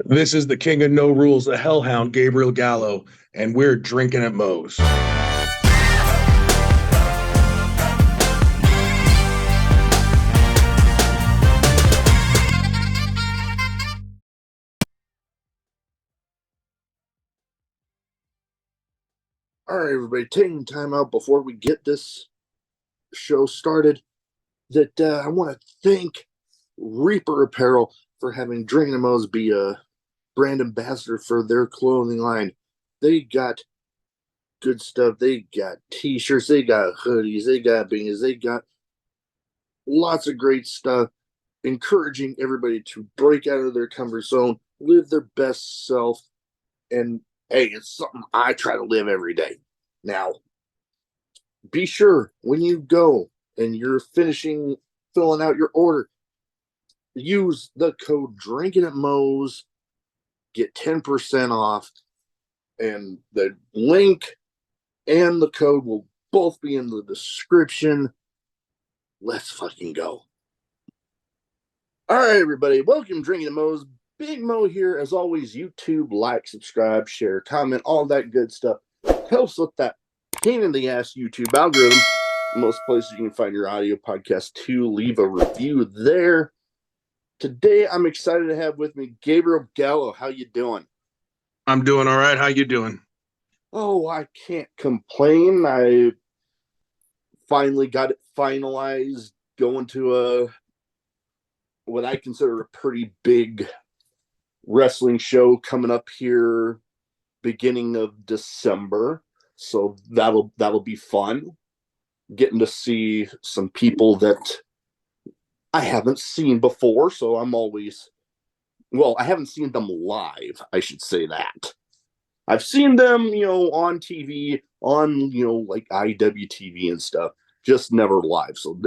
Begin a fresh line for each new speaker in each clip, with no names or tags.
This is the king of no rules, the hellhound, Gabriel Gallo, and we're drinking at Moe's.
All right, everybody, taking time out before we get this show started. I want to thank Reaper Apparel for having Drinkin' at Moe's be a brand ambassador for their clothing line. They got good stuff. They got t-shirts, they got hoodies, they got beanies, they got lots of great stuff, encouraging everybody to break out of their comfort zone, live their best self, and hey, it's something I try to live every day. Now, be sure when you go and you're filling out your order, use the code Drinkin' at Moe's, get 10% off, and the link and the code will both be in the description. Let's fucking go. All right, everybody, welcome to Drinkin' at Moe's. Big Mo here. As always, YouTube, like, subscribe, share, comment, all that good stuff. Helps with that pain in the ass YouTube algorithm. Most places you can find your audio podcast too. Leave a review there. Today, I'm excited to have with me Gabriel Gallo. How you doing?
I'm doing all right. How you doing?
Oh, I can't complain. I finally got it finalized, going to what I consider a pretty big wrestling show coming up here beginning of December. So that'll be fun. Getting to see some people that I haven't seen before, so I haven't seen them live, I should say that. I've seen them, on TV, on, like IWTV and stuff, just never live. So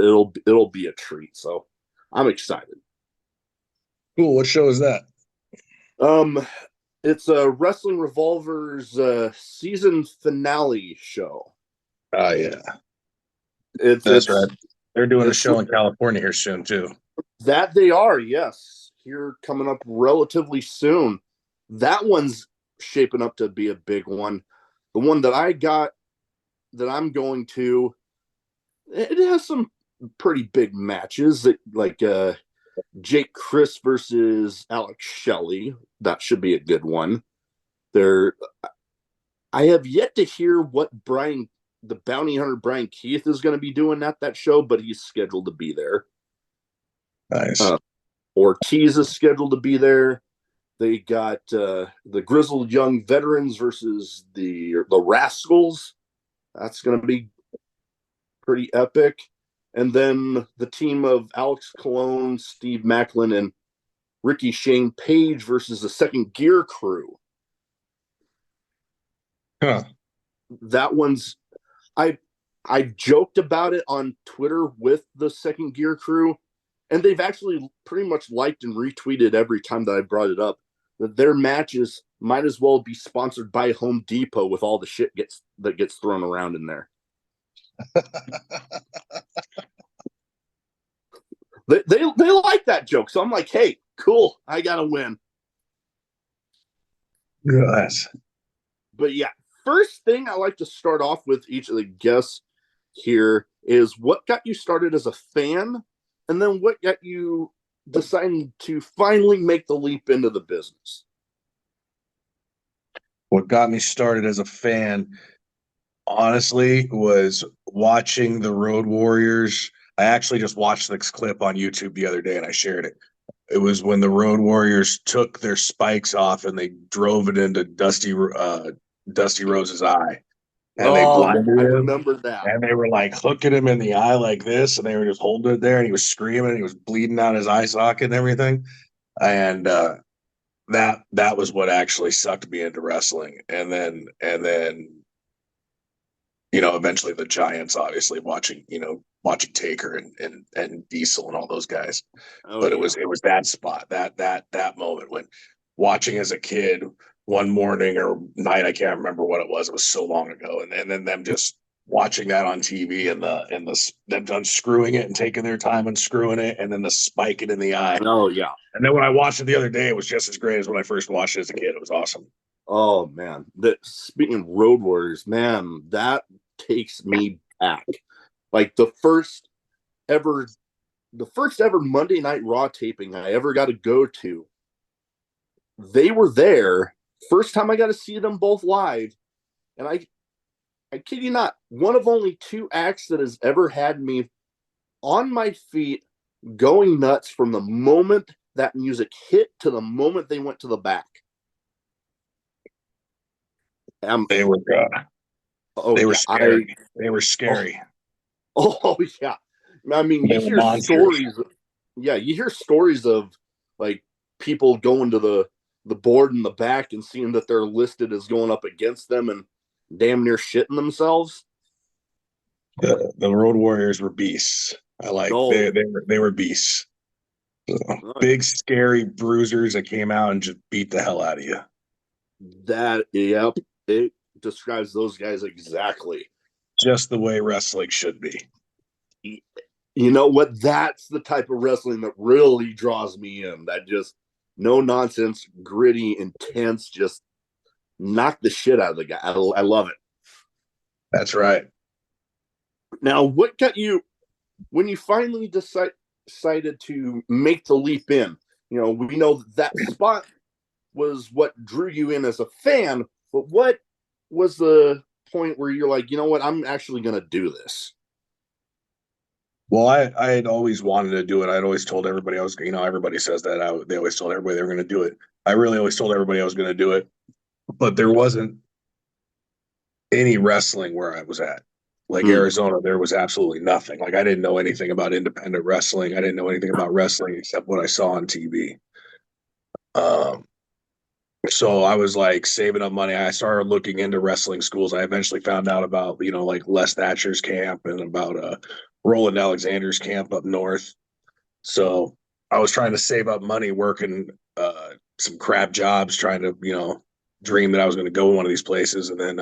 it'll be a treat. So I'm excited.
Cool. What show is that?
It's a Wrestling Revolver's season finale show.
Oh, yeah.
That's
right. They're doing a show in California here soon, too.
That they are, yes. Here coming up relatively soon. That one's shaping up to be a big one. The one that I got that I'm going to, it has some pretty big matches, like Jake Chris versus Alex Shelley. That should be a good one. I have yet to hear what the bounty hunter Brian Keith is going to be doing at that show, but he's scheduled to be there.
Nice.
Ortiz is scheduled to be there. They got the Grizzled Young Veterans versus the Rascals. That's going to be pretty epic. And then the team of Alex Colon, Steve Macklin, and Ricky Shane Page versus the Second Gear Crew.
Huh.
That one's... I joked about it on Twitter with the Second Gear Crew, and they've actually pretty much liked and retweeted every time that I brought it up, that their matches might as well be sponsored by Home Depot with all the shit that gets thrown around in there. They like that joke, so I'm like, hey, cool, I gotta win.
Yes.
But yeah, first thing I like to start off with each of the guests here is what got you started as a fan, and then what got you deciding to finally make the leap into the business.
What got me started as a fan, honestly, was watching the Road Warriors. I actually just watched this clip on YouTube the other day and I shared it. It was when the Road Warriors took their spikes off and they drove it into Dusty Rose's eye. And they blinded him.
I remember that.
And they were like hooking him in the eye like this, and they were just holding it there, and he was screaming, and he was bleeding out his eye socket and everything. And that was what actually sucked me into wrestling. And then eventually the Giants, obviously watching Taker and Diesel and all those guys. But yeah. It was that spot, that moment when watching as a kid one morning or night, I can't remember what it was. It was so long ago. And then them just watching that on TV and them unscrewing it and taking their time unscrewing it and then the spike it in the eye.
Oh yeah.
And then when I watched it the other day, it was just as great as when I first watched it as a kid. It was awesome.
Oh man. Speaking of Road Warriors, man, that takes me back. Like ever the first ever Monday Night Raw taping I ever got to go to. They were there. First time I got to see them both live. And I kid you not, one of only two acts that has ever had me on my feet going nuts from the moment that music hit to the moment they went to the back.
They were they were scary. They were scary.
Oh yeah. I mean,
They
you
were
hear
monsters.
stories. Yeah, you hear stories of like people going to the board in the back and seeing that they're listed as going up against them and damn near shitting themselves.
The Road Warriors were beasts.
No,
They were beasts. Big scary bruisers that came out and just beat the hell out of you.
that yep, it describes those guys exactly.
Just the way wrestling should be.
You know what? That's the type of wrestling that really draws me in. That just no nonsense, gritty, intense, just knock the shit out of the guy. I love it.
That's right.
Now, what got you when you finally decided to make the leap in? You know, we know that spot was what drew you in as a fan, but what was the point where you're like, you know what, I'm actually going to do this?
Well, I had always wanted to do it. I'd always told everybody I was, everybody says that. They always told everybody they were going to do it. I really always told everybody I was going to do it, but there wasn't any wrestling where I was at. Like Arizona, there was absolutely nothing. Like I didn't know anything about independent wrestling. I didn't know anything about wrestling except what I saw on TV. Um, so I was like saving up money. I started looking into wrestling schools. I eventually found out about, like Les Thatcher's camp and about Roland Alexander's camp up north. So I was trying to save up money, working some crap jobs, trying to, dream that I was going to go to one of these places. And then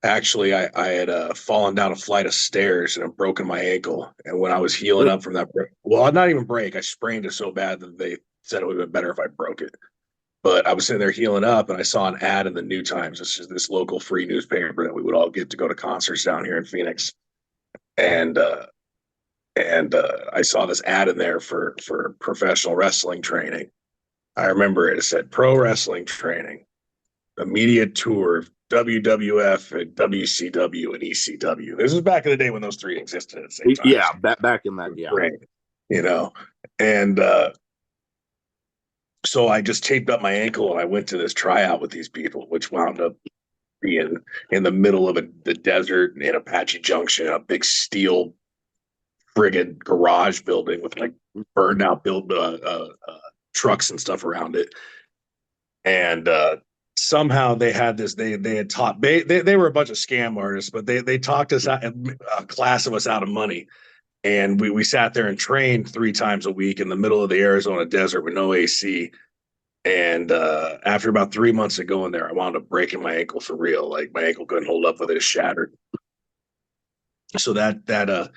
actually, I had fallen down a flight of stairs and I'd broken my ankle. And when I was healing up from that, well, not even break, I sprained it so bad that they said it would have been better if I broke it. But I was sitting there healing up, and I saw an ad in the New Times. It's just this local free newspaper that we would all get to go to concerts down here in Phoenix. And I saw this ad in there for professional wrestling training. I remember it. It said pro wrestling training, immediate tour of WWF and WCW and ECW. This was back in the day when those three existed at the same time.
Yeah, back in that, yeah.
Great, and so I just taped up my ankle and I went to this tryout with these people, which wound up being in the middle of the desert in Apache Junction, a big steel friggin' garage building with like burned out trucks and stuff around it. And somehow they had this. They had taught. They were a bunch of scam artists, but they talked us out, a class of us out of money. And we sat there and trained 3 times a week in the middle of the Arizona desert with no AC. And after about 3 months of going there, I wound up breaking my ankle for real. Like my ankle couldn't hold up with it; it shattered. So that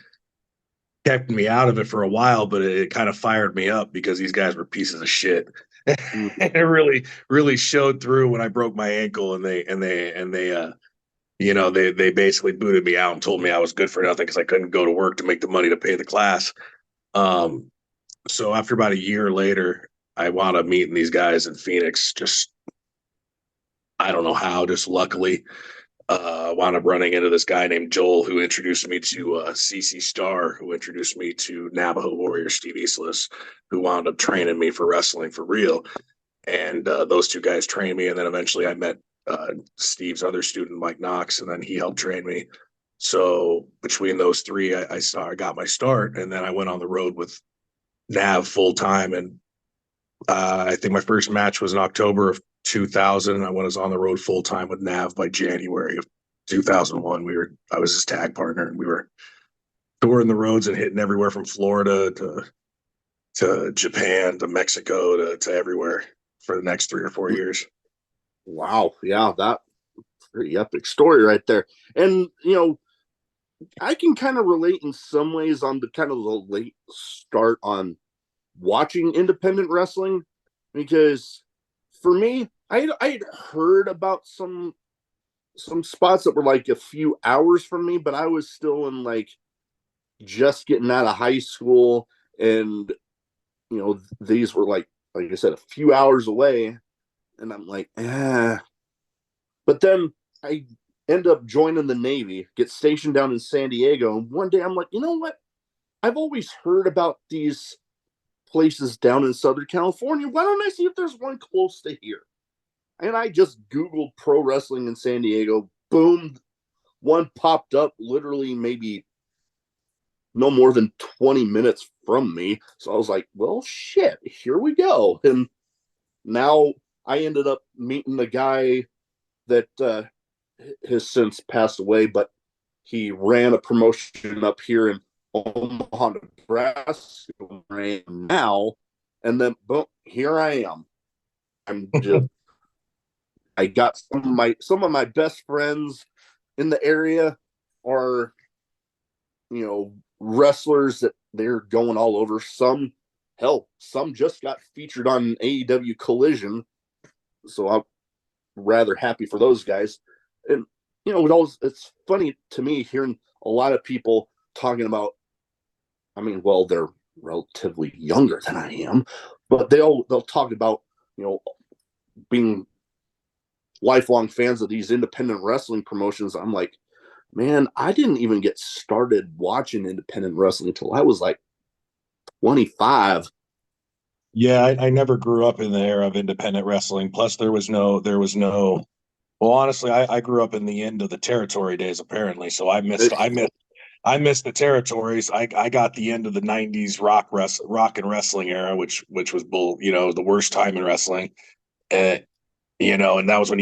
kept me out of it for a while, but it kind of fired me up because these guys were pieces of shit. It really showed through when I broke my ankle, and they basically booted me out and told me I was good for nothing because I couldn't go to work to make the money to pay the class. So after about a year later, I wound up meeting these guys in Phoenix. Just I don't know how, just luckily, wound up running into this guy named Joel who introduced me to CC Star, who introduced me to Navajo Warrior Steve Eastlis, who wound up training me for wrestling for real. And those two guys trained me, and then eventually I met Steve's other student, Mike Knox, and then he helped train me. So between those three, I got my start, and then I went on the road with Nav full time. And I think my first match was in October of 2000. I was on the road full time with Nav by January of 2001. I was his tag partner, and we were touring the roads and hitting everywhere from Florida to Japan to Mexico to everywhere for the next 3 or 4 years.
Wow, yeah, that pretty epic story right there. And I can kind of relate in some ways on the kind of the late start on watching independent wrestling, because for me, I had heard about some spots that were like a few hours from me, but I was still in like just getting out of high school, and these were like I said, a few hours away, and I'm like, But then I end up joining the Navy, get stationed down in San Diego, and one day I'm like, you know what? I've always heard about these places down in Southern California. Why don't I see if there's one close to here? And I just Googled pro wrestling in San Diego. Boom, one popped up literally maybe no more than 20 minutes from me. So I was like, well, shit, here we go. And now I ended up meeting the guy that has since passed away, but he ran a promotion up here in Omaha, Nebraska now. And then, boom, here I am. I'm just, I got some of my best friends in the area are, wrestlers that they're going all over. Some just got featured on AEW Collision. So I'm rather happy for those guys. And, it's funny to me hearing a lot of people talking about, I mean, well, they're relatively younger than I am, but they'll talk about, being lifelong fans of these independent wrestling promotions. I'm like, man, I didn't even get started watching independent wrestling until I was like 25.
Yeah, I never grew up in the era of independent wrestling. Plus, there was no. Well, honestly, I grew up in the end of the territory days, apparently. So I missed the territories. I got the end of the '90s rock and wrestling era, which was the worst time in wrestling. And and that was when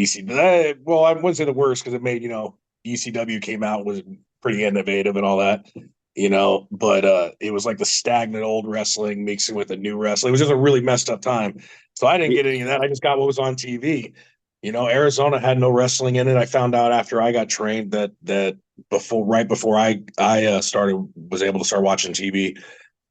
well, I wouldn't say the worst because it made ECW came out, was pretty innovative and all that. But it was like the stagnant old wrestling mixing with the new wrestling. It was just a really messed up time. So I didn't get any of that. I just got what was on TV. Arizona had no wrestling in it. I found out after I got trained that right before I was able to start watching TV,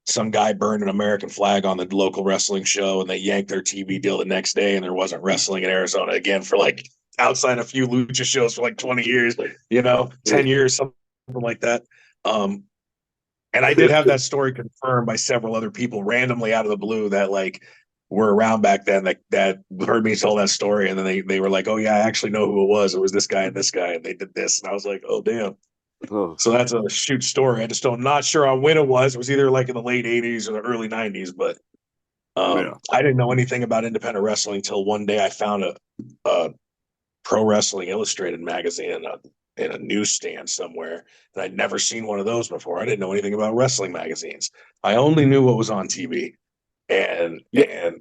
some guy burned an American flag on the local wrestling show, and they yanked their TV deal the next day, and there wasn't wrestling in Arizona again for like outside a few lucha shows for like 20 years, 10 years, something like that. Um, and I did have that story confirmed by several other people randomly out of the blue that like were around back then that heard me tell that story, and then they were like, "Oh yeah, I actually know who it was. It was this guy and this guy, and they did this." And I was like, "Oh damn."
Oh,
So that's a shoot story. I just don't not sure on when it was. It was either like in the late '80s or the early '90s, but
yeah.
I didn't know anything about independent wrestling until one day I found a Pro Wrestling Illustrated magazine in a newsstand somewhere, and I'd never seen one of those before. I didn't know anything about wrestling magazines. I only knew what was on TV, and
Yeah.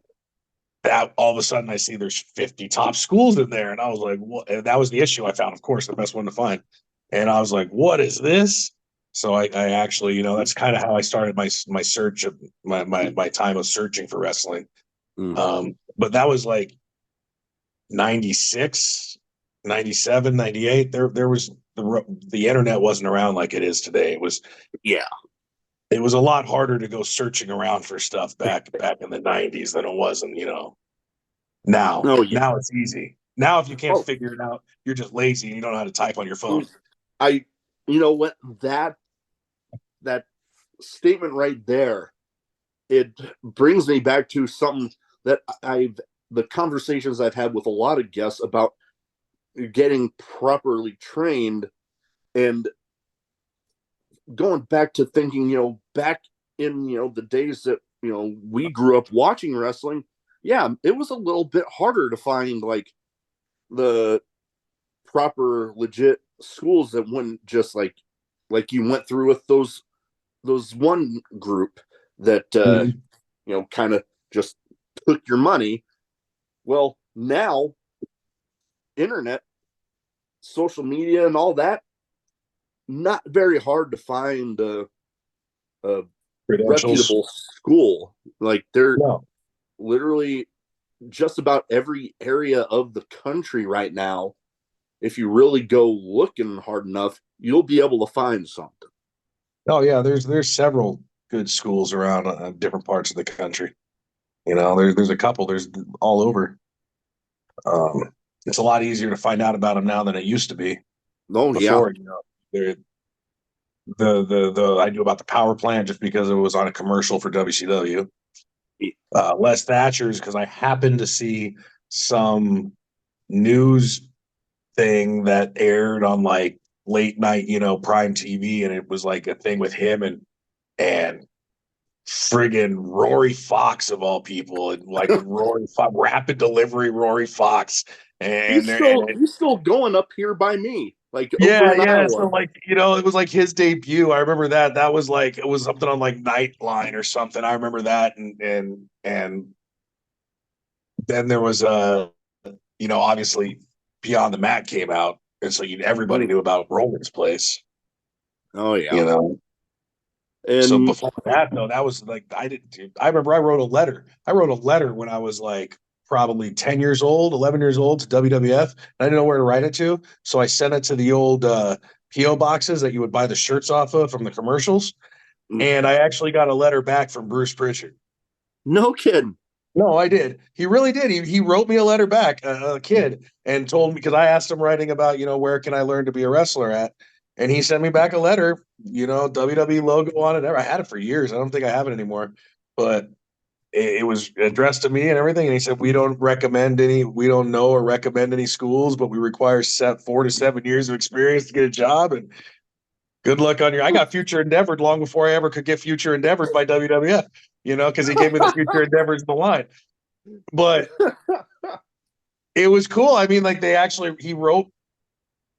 that all of a sudden I see there's 50 top schools in there, and I was like, what? And that was the issue I found, of course, the best one to find. And I was like, what is this? So I actually, that's kind of how I started my search of my time of searching for wrestling.
Mm.
But that was like 96, 97, 98. There was the internet wasn't around like it is today.
Yeah.
It was a lot harder to go searching around for stuff back in the 90s than it was in, now.
Oh, yeah.
Now it's easy. Now if you can't
Oh,
figure it out, you're just lazy and you don't know how to type on your phone.
I, you know what? That statement right there, it brings me back to something that the conversations I've had with a lot of guests about getting properly trained, and going back to thinking, back in, the days that, we grew up watching wrestling. Yeah, it was a little bit harder to find like the proper legit schools that wouldn't just like you went through with those one group that
Mhm.
kind of just took your money. Well, now internet, social media, and all that, not very hard to find a
Credentials.
reputable school. Like they're
No.
literally just about every area of the country right now. if you really go looking hard enough, you'll be able to find something.
Oh yeah, there's several good schools around different parts of the country. There's a couple. There's all over. Um, it's a lot easier to find out about them now than it used to be.
Oh yeah.
Before, there the I knew about the power plant just because it was on a commercial for WCW. Les Thatcher's because I happened to see some news thing that aired on like late night, prime TV, and it was like a thing with him and friggin' Rory Fox of all people, and like when Rory Fox, rapid delivery Rory Fox, and
He's still going up here by me, like over
yeah,
in
yeah. So
Iowa.
like, it was like his debut. I remember that. That was like it was something on like Nightline or something. I remember that, and then there was obviously Beyond the Mat came out, and so everybody
Mm.
knew about Roman's place.
Oh
You
yeah.
know, so
And
before that though, that was like I didn't. Do, I remember I wrote a letter. I wrote a letter when I was like probably 10 years old, 11 years old to WWF. And I didn't know where to write it to, so I sent it to the old PO boxes that you would buy the shirts off of from the commercials. And I actually got a letter back from Bruce Pritchard.
no kidding.
No, I did. He really did. He wrote me a letter back, a kid, and told me because I asked him writing about, where can I learn to be a wrestler at, and he sent me back a letter, WWE logo on it. I had it for years. I don't think I have it anymore, but it was addressed to me and everything. And he said, we don't know or recommend any schools, but we require 4 to 7 years of experience to get a job. And good luck on I got future endeavored long before I ever could get future endeavored by WWF, because he gave me the future endeavors in the line. But it was cool. I mean, like he wrote,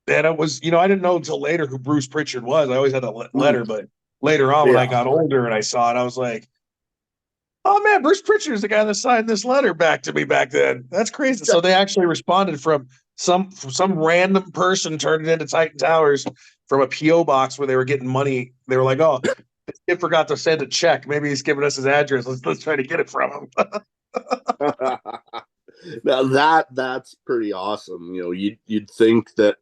and it was, I didn't know until later who Bruce Pritchard was. I always had that letter, but later on when I
Yeah.
got older and I saw it, I was like, oh man, Bruce Pritchard is the guy that signed this letter back to me back then. That's crazy. So they actually responded from some random person turned it into Titan Towers from a PO box where they were getting money. They were like, oh, this kid forgot to send a check. Maybe he's giving us his address. Let's try to get it from him.
Now that's pretty awesome. You'd think that,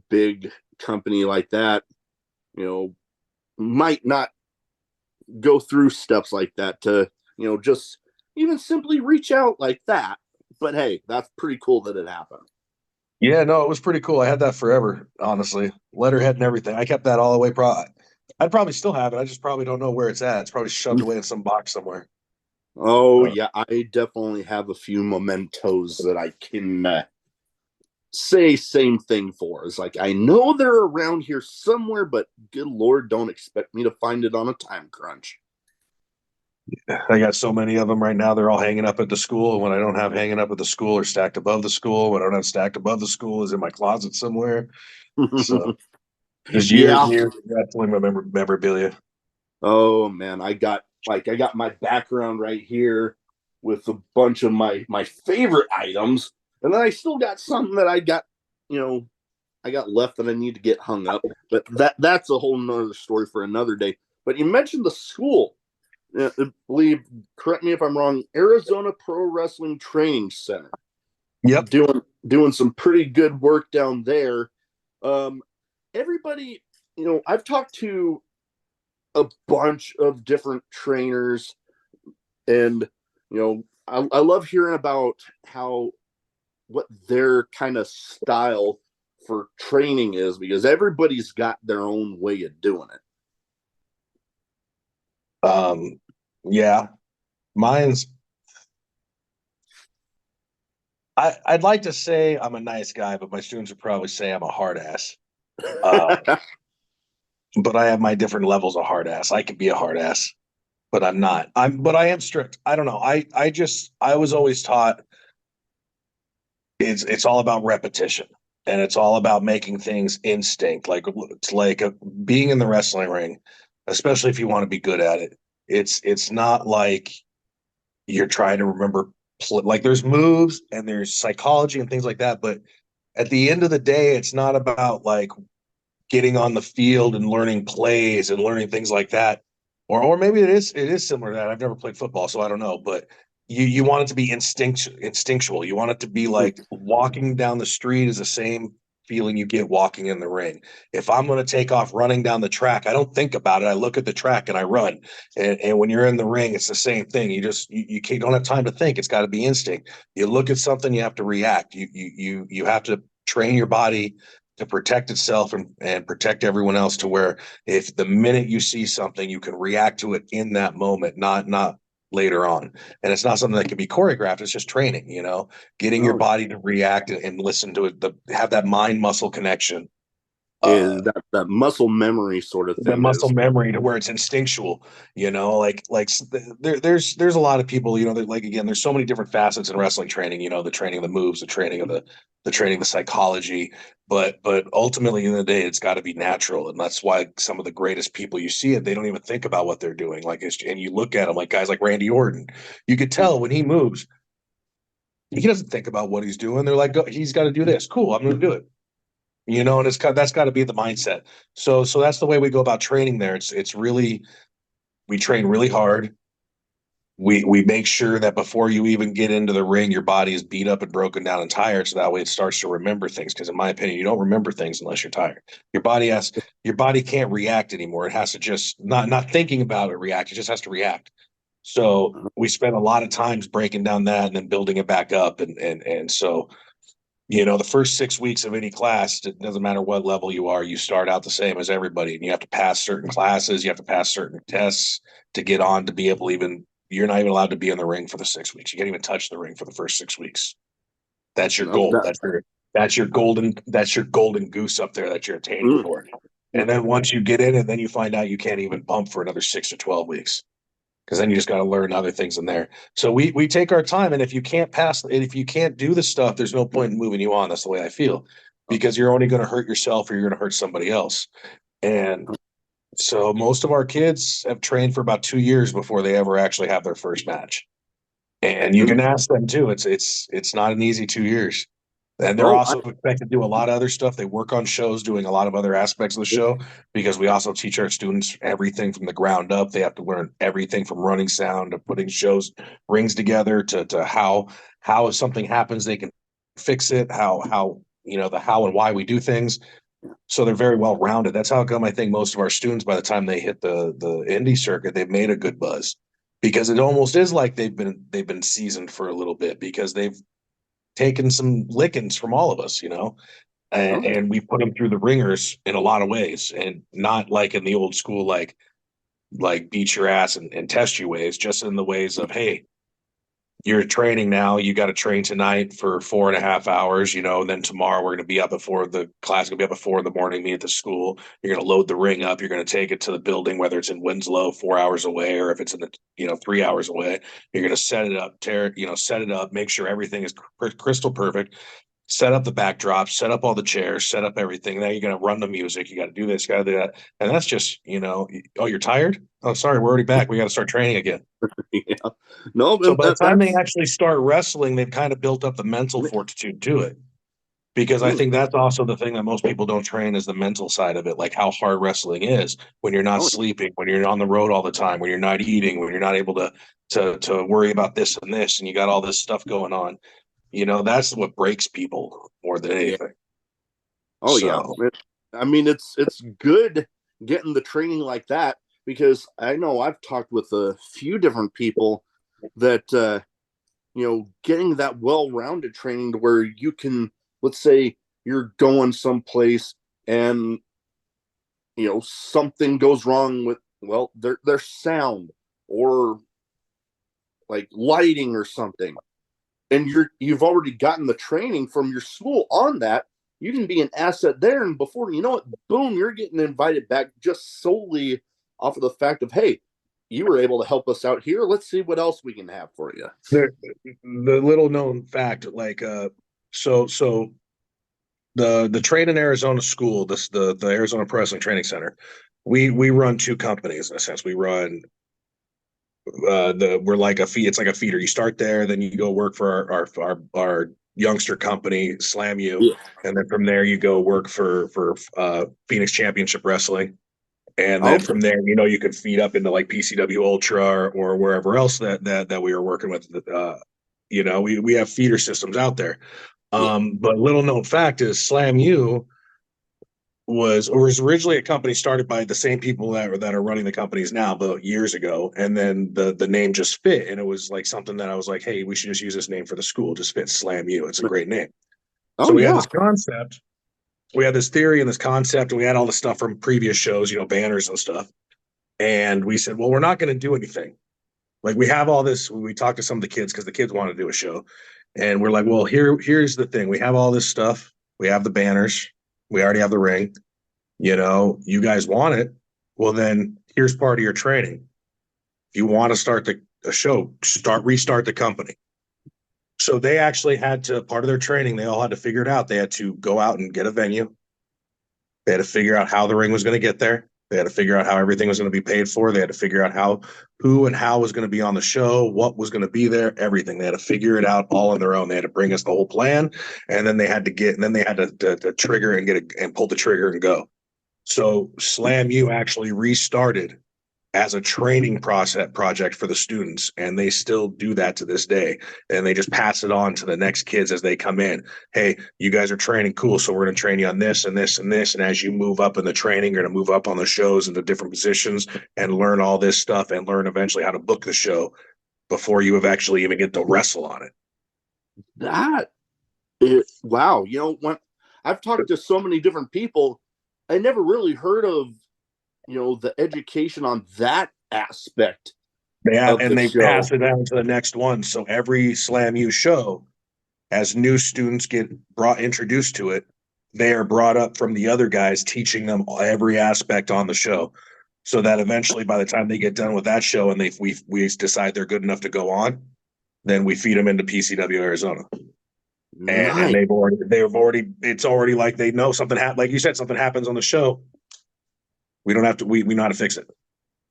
big company like that, might not go through steps like that to, just even simply reach out like that. But hey, that's pretty cool that it happened.
Yeah, no, it was pretty cool. I had that forever, honestly. Letterhead and everything. I kept that all the way. I'd probably still have it. I just probably don't know where it's at. It's probably shoved away in some box somewhere.
Oh yeah, I definitely have a few mementos that I can say same thing for. It's like I know they're around here somewhere, but good Lord, don't expect me to find it on a time crunch.
I got so many of them right now. They're all hanging up at the school. When I don't have hanging up at the school or stacked above the school, when I don't have stacked above the school, is in my closet somewhere. So there's years
Yeah.
and years of wrestling memorabilia.
Oh man, I got my background right here with a bunch of my favorite items, and then I still got something that you know, I got left that I need to get hung up. But that's a whole nother story for another day. But you mentioned the school. I believe, correct me if I'm wrong, Arizona Pro Wrestling Training Center.
Yep.
Doing some pretty good work down there. Um, everybody, I've talked to a bunch of different trainers, and I love hearing about how what their kind of style for training is, because everybody's got their own way of doing it.
Yeah. Mine's I'd like to say I'm a nice guy, but my students would probably say I'm a hard ass. But I have my different levels of hard ass. I could be a hard ass, but I'm not. But I am strict. I don't know. I was always taught it's all about repetition, and it's all about making things instinct. Like it's like being in the wrestling ring, especially if you want to be good at it. It's not like you're trying to remember like there's moves and there's psychology and things like that, but at the end of the day, it's not about like getting on the field and learning plays and learning things like that. Or maybe it is similar to that. I've never played football, so I don't know. But you want it to be instinctual. You want it to be
Mm.
like walking down the street is the same feeling you get walking in the ring. If I'm going to take off running down the track, I don't think about it. I look at the track and I run. And when you're in the ring, it's the same thing. You can't, don't have time to think. It's got to be instinct. You look at something, you have to react. You have to train your body to protect itself and protect everyone else to where if the minute you see something, you can react to it in that moment, not later on. And it's not something that can be choreographed. It's just training, getting your
Oh,
body to react and listen to it, have that mind muscle connection.
is
Uh,
that muscle memory sort of
the
thing
muscle
is.
memory to where it's instinctual, there's a lot of people, like, again, there's so many different facets in wrestling training, the training of the moves, the training of the training of the psychology, but ultimately in the day it's got to be natural. And that's why some of the greatest people you see it, they don't even think about what they're doing. And you look at them like guys like Randy Orton, you could
Mm.
tell when he moves, he doesn't think about what he's doing. They're like, he's got to do this. Cool, I'm going to do it. And that's got to be the mindset. So that's the way we go about training there. It's really, we train really hard. We make sure that before you even get into the ring, your body is beat up and broken down and tired, so that way it starts to remember things. Because in my opinion, you don't remember things unless you're tired. Your body can't react anymore. It has to just not thinking about it react. It just has to react. So we spend a lot of times breaking down that and then building it back up. And so the first 6 weeks of any class, it doesn't matter what level you are, you start out the same as everybody. And you have to pass certain classes, you have to pass certain tests to get on to be able to you're not even allowed to be in the ring for the 6 weeks. You can't even touch the ring for the first 6 weeks. That's your
No,
goal.
that,
That's your golden goose up there that you're attaining
mm,
for. And then once you get in it, then you find out you can't even pump for another 6 to 12 weeks because then you just got to learn other things in there. So we take our time, and if you can't do the stuff, there's no point in moving you on. That's the way I feel, because you're only going to hurt yourself or you're going to hurt somebody else. And so most of our kids have trained for about 2 years before they ever actually have their first match. And you
mm.
can ask them too. It's not an easy 2 years. And they're
Oh, I,
also expected to do a lot of other stuff. They work on shows, doing a lot of other aspects of the show, because we also teach our students everything from the ground up. They have to learn everything from running sound to putting rings together to how if something happens, they can fix it, how, the how and why we do things. So they're very well rounded. That's how come I think most of our students, by the time they hit the indie circuit, they've made a good buzz, because it almost is like they've been seasoned for a little bit, because they've taken some lickings from all of us, and,
oh,
and we put them through the ringers in a lot of ways, and not like in the old school, like beat your ass and test you ways, just in the ways of, hey, you're training now. You got to train tonight for 4.5 hours, and then tomorrow we're going to be up before the class, going to be up at 4 in the morning, meet at the school. You're going to load the ring up. You're going to take it to the building, whether it's in Winslow, 4 hours away, or if it's in 3 hours away. You're going to set it up, set it up, make sure everything is crystal perfect, set up the backdrop, set up all the chairs, set up everything. Now you're going to run the music. You got to do this, got to do that. And that's just, oh, you're tired? Oh, sorry, we're already back. We got to start training again.
yeah. No,
So by the time they
that's
actually start wrestling, they've kind of built up the mental fortitude to it. Because I
mm,
think that's also the thing that most people don't train, is the mental side of it, like how hard wrestling is when you're not
oh,
sleeping, when you're on the road all the time, when you're not eating, when you're not able to worry about this and this, and you got all this stuff going on. That's what breaks people more than
yeah.
anything.
Oh yeah.
So
I mean, it's good getting the training like that, because I know I've talked with a few different people that getting that well-rounded training to where you can, let's say you're going someplace and something goes wrong with, well, their sound or like lighting or something, and you've already gotten the training from your school on that. You can be an asset there, and before you know it, boom, you're getting invited back just solely off of the fact of, hey, you were able to help us out here, let's see what else we can have for you.
the little known fact, like so the train in Arizona school, the Arizona Pro Wrestling Training Center, we run two companies in a sense. We run we're like a fee. It's like a feeder. You start there, then you go work for our youngster company, Slam You,
Yeah.
and then from there you go work for Phoenix Championship Wrestling. And then
Okay.
from there, you could feed up into like PCW Ultra or wherever else that we were working with. We have feeder systems out there.
Yeah.
But little known fact is Slam U was originally a company started by the same people that are running the companies now, but years ago. And then the name just fit, and it was like something that I was like, hey, we should just use this name for the school. Just fit Slam U. It's a great name. So
Oh
we had
yeah.
this concept, we had this theory and this concept, and we had all the stuff from previous shows, banners and stuff. And we said, well, we're not going to do anything. Like we have all this. We talked to some of the kids because the kids want to do a show, and we're like, well, here's the thing. We have all this stuff. We have the banners. We already have the ring. You guys want it. Well, then here's part of your training. If you want to start a show, restart the company. So they actually had to, part of their training, they all had to figure it out. They had to go out and get a venue. They had to figure out how the ring was going to get there. They had to figure out how everything was going to be paid for. They had to figure out who and how was going to be on the show, what was going to be there, everything. They had to figure it out all on their own. They had to bring us the whole plan, and then they had to trigger and and pull the trigger and go. So Slam U actually restarted as a training process project for the students, and they still do that to this day. And they just pass it on to the next kids as they come in. Hey, you guys are training, cool, so we're going to train you on this and this and this. And as you move up in the training, you're going to move up on the shows into different positions and learn all this stuff and learn eventually how to book the show before you eventually even get to wrestle on it.
Wow. When I've talked to so many different people, I never really heard of the education on that aspect of the
They pass
show.
it down to the next one. So every Slam U show, as new students get introduced to it, they are brought up from the other guys, teaching them every aspect on the show, so that eventually, by the time they get done with that show and we decide they're good enough to go on, then we feed them into PCW Arizona, and
Nice.
it's already like they know something happened. Like you said, something happens on the show. We don't have to. We know how to fix it.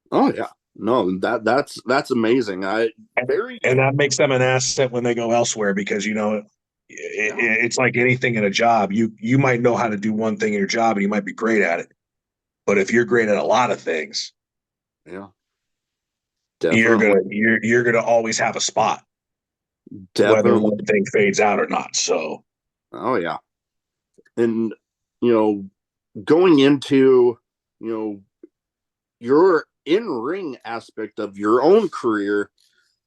Oh yeah. No, that's amazing. I very
And that makes them an asset when they go elsewhere, because it's like anything in a job. You might know how to do one thing in your job and you might be great at it, but if you're great at a lot of things,
yeah,
you're
definitely,
gonna you're gonna always have a spot, whether
definitely.
one thing fades out or not. So
Oh yeah. And you know, going into you your in-ring aspect of your own career,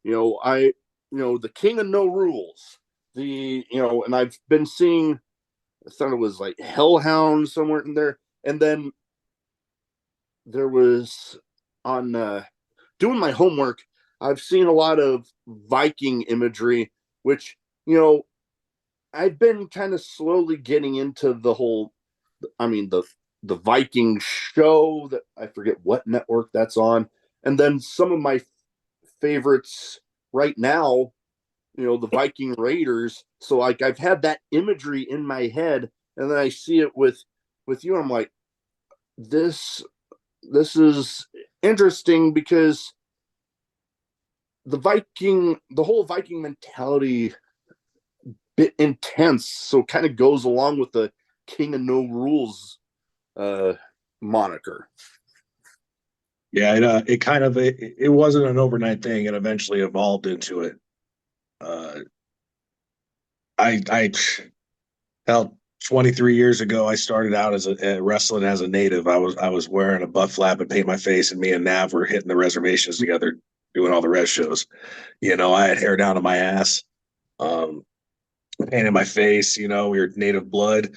the king of no rules, and I've been seeing, I thought it was like Hellhound somewhere in there, and then there was on doing my homework, I've seen a lot of Viking imagery, which I've been kind of slowly getting into the whole, I mean, the Viking show that I forget what network that's on. And then some of my favorites right now, the Viking Raiders. So like I've had that imagery in my head, and then I see it with you, and I'm like, this is interesting because the whole Viking mentality, bit intense, so kind of goes along with the King of No Rules uh, moniker.
yeah, it wasn't an overnight thing. It eventually evolved into it. Uh, I hell 23 years ago, I started out as wrestling as a native. I was wearing a butt flap and paint my face, and me and Nav were hitting the reservations together, doing all the res shows. I had hair down to my ass, painted my face. We were native blood.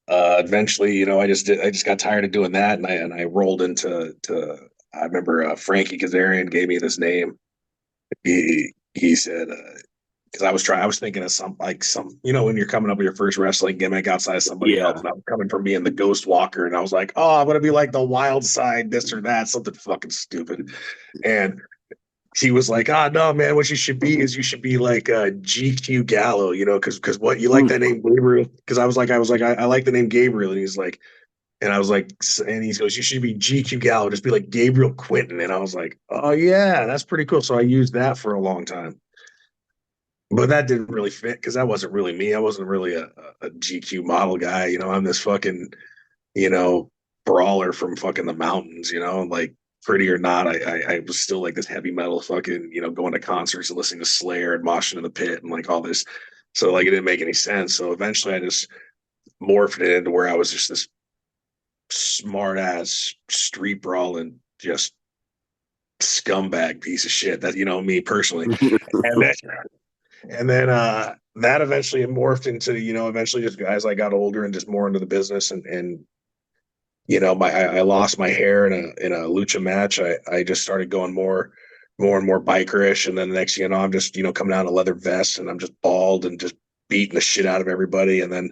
Eventually, I just got tired of doing that, and I rolled into I remember Frankie Kazarian gave me this name. He said, because I was thinking of when you're coming up with your first wrestling gimmick outside of somebody else,
Yeah.
and I was coming from being the Ghost Walker, and I was like, oh, I'm gonna be like the Wild Side, this or that, something fucking stupid. And he was like, "Ah, no, man. What you should be is you should be like GQ Gallo, because what you like
Mm.
that name Gabriel? Because I like the name Gabriel, and he's like, and I was like, and he goes, you should be GQ Gallo, just be like Gabriel Quinton, and I was like, oh yeah, that's pretty cool. So I used that for a long time, but that didn't really fit because that wasn't really me. I wasn't really a GQ model guy. I'm this fucking, you know, brawler from fucking the mountains, you know, like pretty or not, I was still like this heavy metal fucking, you know, going to concerts and listening to Slayer and moshing in the pit and like all this. So like it didn't make any sense. So eventually I just morphed it into where I was just this smart ass street brawling, just scumbag piece of shit that, you know, me personally. And then that eventually morphed into, you know, eventually just as I got older and just more into the business and you know, I lost my hair in a lucha match. I just started going more and more bikerish, and then the next thing you know, I'm just, you know, coming out in a leather vest and I'm just bald and just beating the shit out of everybody. And then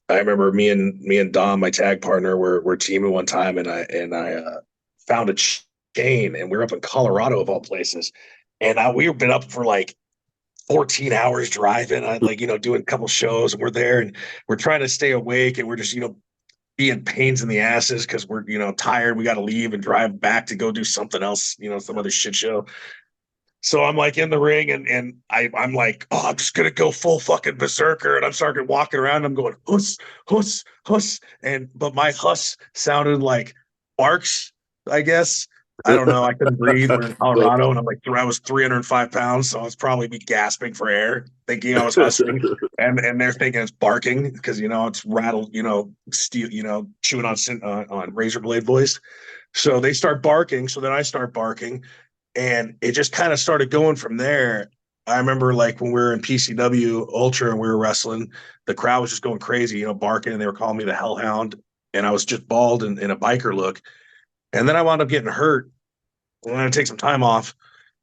I remember me and Dom, my tag partner, were teaming one time, and I found a chain, and we were up in Colorado of all places, and we've been up for like 14 hours driving. I like, you know, doing a couple shows, and we're there, and we're trying to stay awake, and we're just, you know, being pains in the asses because we're, you know, tired. We got to leave and drive back to go do something else, you know, some other shit show. So I'm like in the ring, and I'm like, oh, I'm just gonna go full fucking berserker, and I'm starting walking around. I'm going huss, huss, huss, and but my huss sounded like barks, I guess. I don't know. I couldn't breathe. We're in Colorado, and I'm like, I was 305 pounds, so I was probably be gasping for air, thinking I was hussing, and they're thinking it's barking because, you know, it's rattled, you know, steel, you know, chewing on razor blade voice. So they start barking. So then I start barking, and it just kind of started going from there. I remember like when we were in PCW Ultra and we were wrestling, the crowd was just going crazy, you know, barking, and they were calling me the Hellhound, and I was just bald and in a biker look. And then I wound up getting hurt. I wanted to take some time off,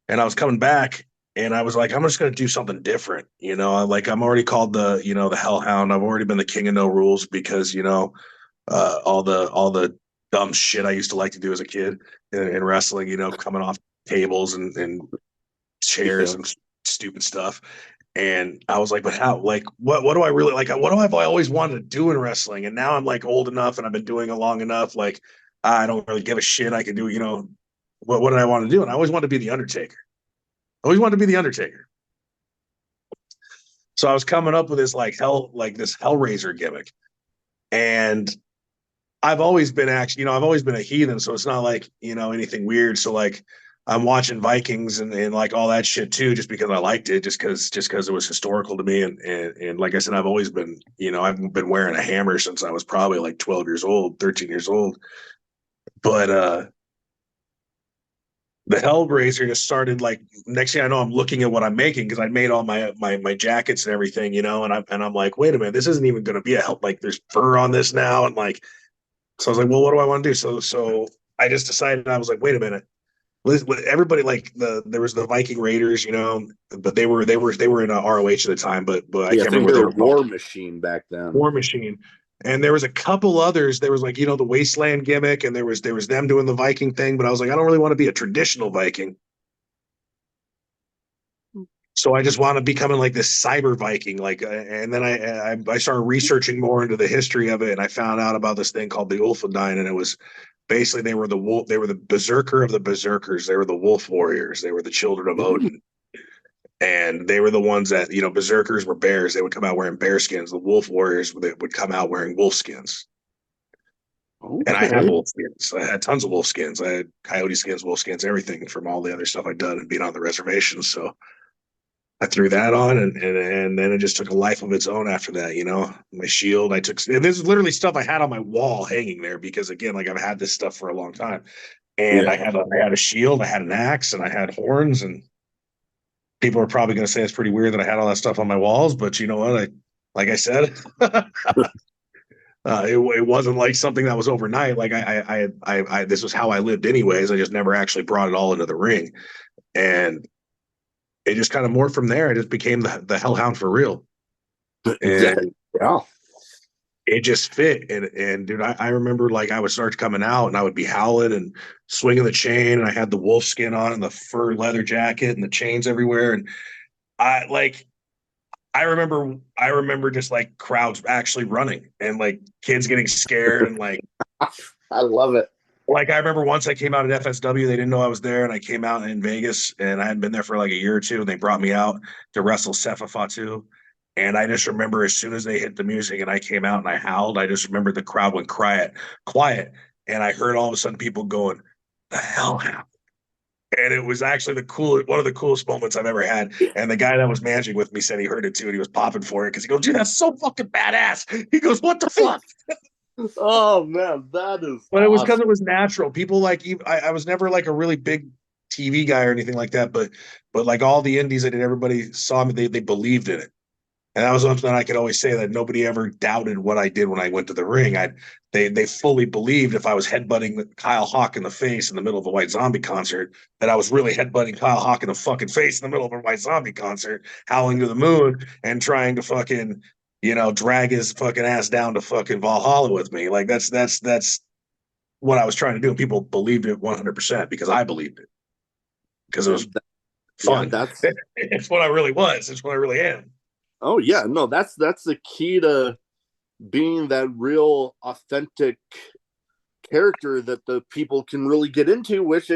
and I was coming back, and I was like, I'm just going to do something different. You know, like I'm already called the, you know, the Hellhound. I've already been the king of no rules because, you know, all the dumb shit I used to like to do as a kid in wrestling, you know, coming off tables and chairs
Yeah.
and stupid stuff. And I was like, but how, like, what do I really like? What do I always wanted to do in wrestling? And now I'm like old enough and I've been doing it long enough. Like, I don't really give a shit. I can do, you know, what did I want to do? And I always wanted to be the Undertaker. I always wanted to be the Undertaker. So I was coming up with this like this Hellraiser gimmick. And I've always been actually, you know, I've always been a heathen, so it's not like, you know, anything weird. So like I'm watching Vikings and like all that shit too, just because I liked it, just because it was historical to me. And like I said, I've always been, you know, I've been wearing a hammer since I was probably like 12 years old, 13 years old. But the Hellraiser just started like next thing I know, I'm looking at what I'm making because I made all my jackets and everything, you know, and I'm like, wait a minute, this isn't even gonna be a help, like there's fur on this now, and like so I was like, well, what do I want to do? So I just decided, I was like, wait a minute. Everybody like there was the Viking Raiders, you know, but they were in ROH at the time, but I
Yeah, I
can't
think
remember what
they
they
were
were called.
War Machine back then.
War Machine. And there was a couple others. There was like, you know, the Wasteland gimmick, and there was them doing the Viking thing, but I was like, I don't really want to be a traditional Viking. So I just want to becoming like this cyber Viking, like, and then I started researching more into the history of it, and I found out about this thing called the Ulfadine, and it was basically they were the wolf, they were the berserker of the berserkers, they were the wolf warriors, they were the children of
Ooh,
Odin, and they were the ones that, you know, berserkers were bears, they would come out wearing bear skins. The wolf warriors would come out wearing wolf skins, and I had
okay.
wolf skins. I had tons of wolf skins. I had coyote skins, wolf skins, everything from all the other stuff I'd done and being on the reservations. So I threw that on, and then it just took a life of its own after that. You know, my shield, I took, and this is literally stuff I had on my wall hanging there because again, like I've had this stuff for a long time, and
Yeah.
I had a shield, I had an axe, and I had horns, and people are probably going to say it's pretty weird that I had all that stuff on my walls, but you know what, like I said, it wasn't like something that was overnight. Like this was how I lived anyways. I just never actually brought it all into the ring, and it just kind of morphed from there. I just became the Hellhound for real,
That,
and
yeah.
it just fit. And dude, I remember like I would start coming out and I would be howling and swinging the chain, and I had the wolf skin on and the fur leather jacket and the chains everywhere. And I like I remember just like crowds actually running and like kids getting scared and
I love it.
like I remember once I came out at FSW, they didn't know I was there, and I came out in Vegas, and I hadn't been there for like a year or two, and they brought me out to wrestle Sefa Fatu, And I just remember as soon as they hit the music and I came out and I howled, I just remember the crowd went quiet. And I heard all of a sudden people going, the hell happened? And it was actually one of the coolest moments I've ever had. And the guy that was managing with me said he heard it too, and he was popping for it because he goes, "Dude, that's so fucking badass." He goes, "What the fuck?"
Oh man, that is
But it was because
awesome.
it was natural. People like I was never like a really big TV guy or anything like that, but like all the indies I did, everybody saw me. They believed in it. And that was something I could always say, that nobody ever doubted what I did when I went to the ring. They fully believed if I was headbutting Kyle Hawk in the face in the middle of a White Zombie concert, that I was really headbutting Kyle Hawk in the fucking face in the middle of a White Zombie concert, howling to the moon and trying to fucking, drag his fucking ass down to fucking Valhalla with me. Like that's what I was trying to do. And people believed it 100% because I believed it, because it was
And yeah,
fun.
that's
It's what I really was. It's what I really am.
oh yeah, no, that's the key to being that real authentic character that the people can really get into, which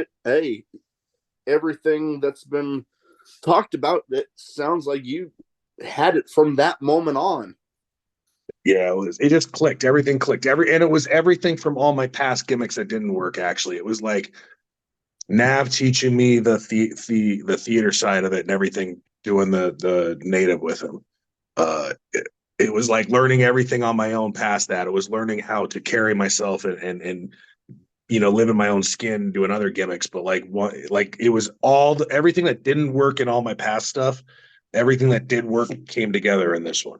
everything that's been talked about, it sounds like you had it from that moment on.
Yeah, it just clicked. Everything clicked. And it was everything from all my past gimmicks that didn't work. Actually, it was like Nav teaching me the theater side of it and everything, doing the native with him. It was like learning everything on my own past that. It was learning how to carry myself and live in my own skin, doing other gimmicks. But like it was everything that didn't work in all my past stuff. Everything that did work came together in this one.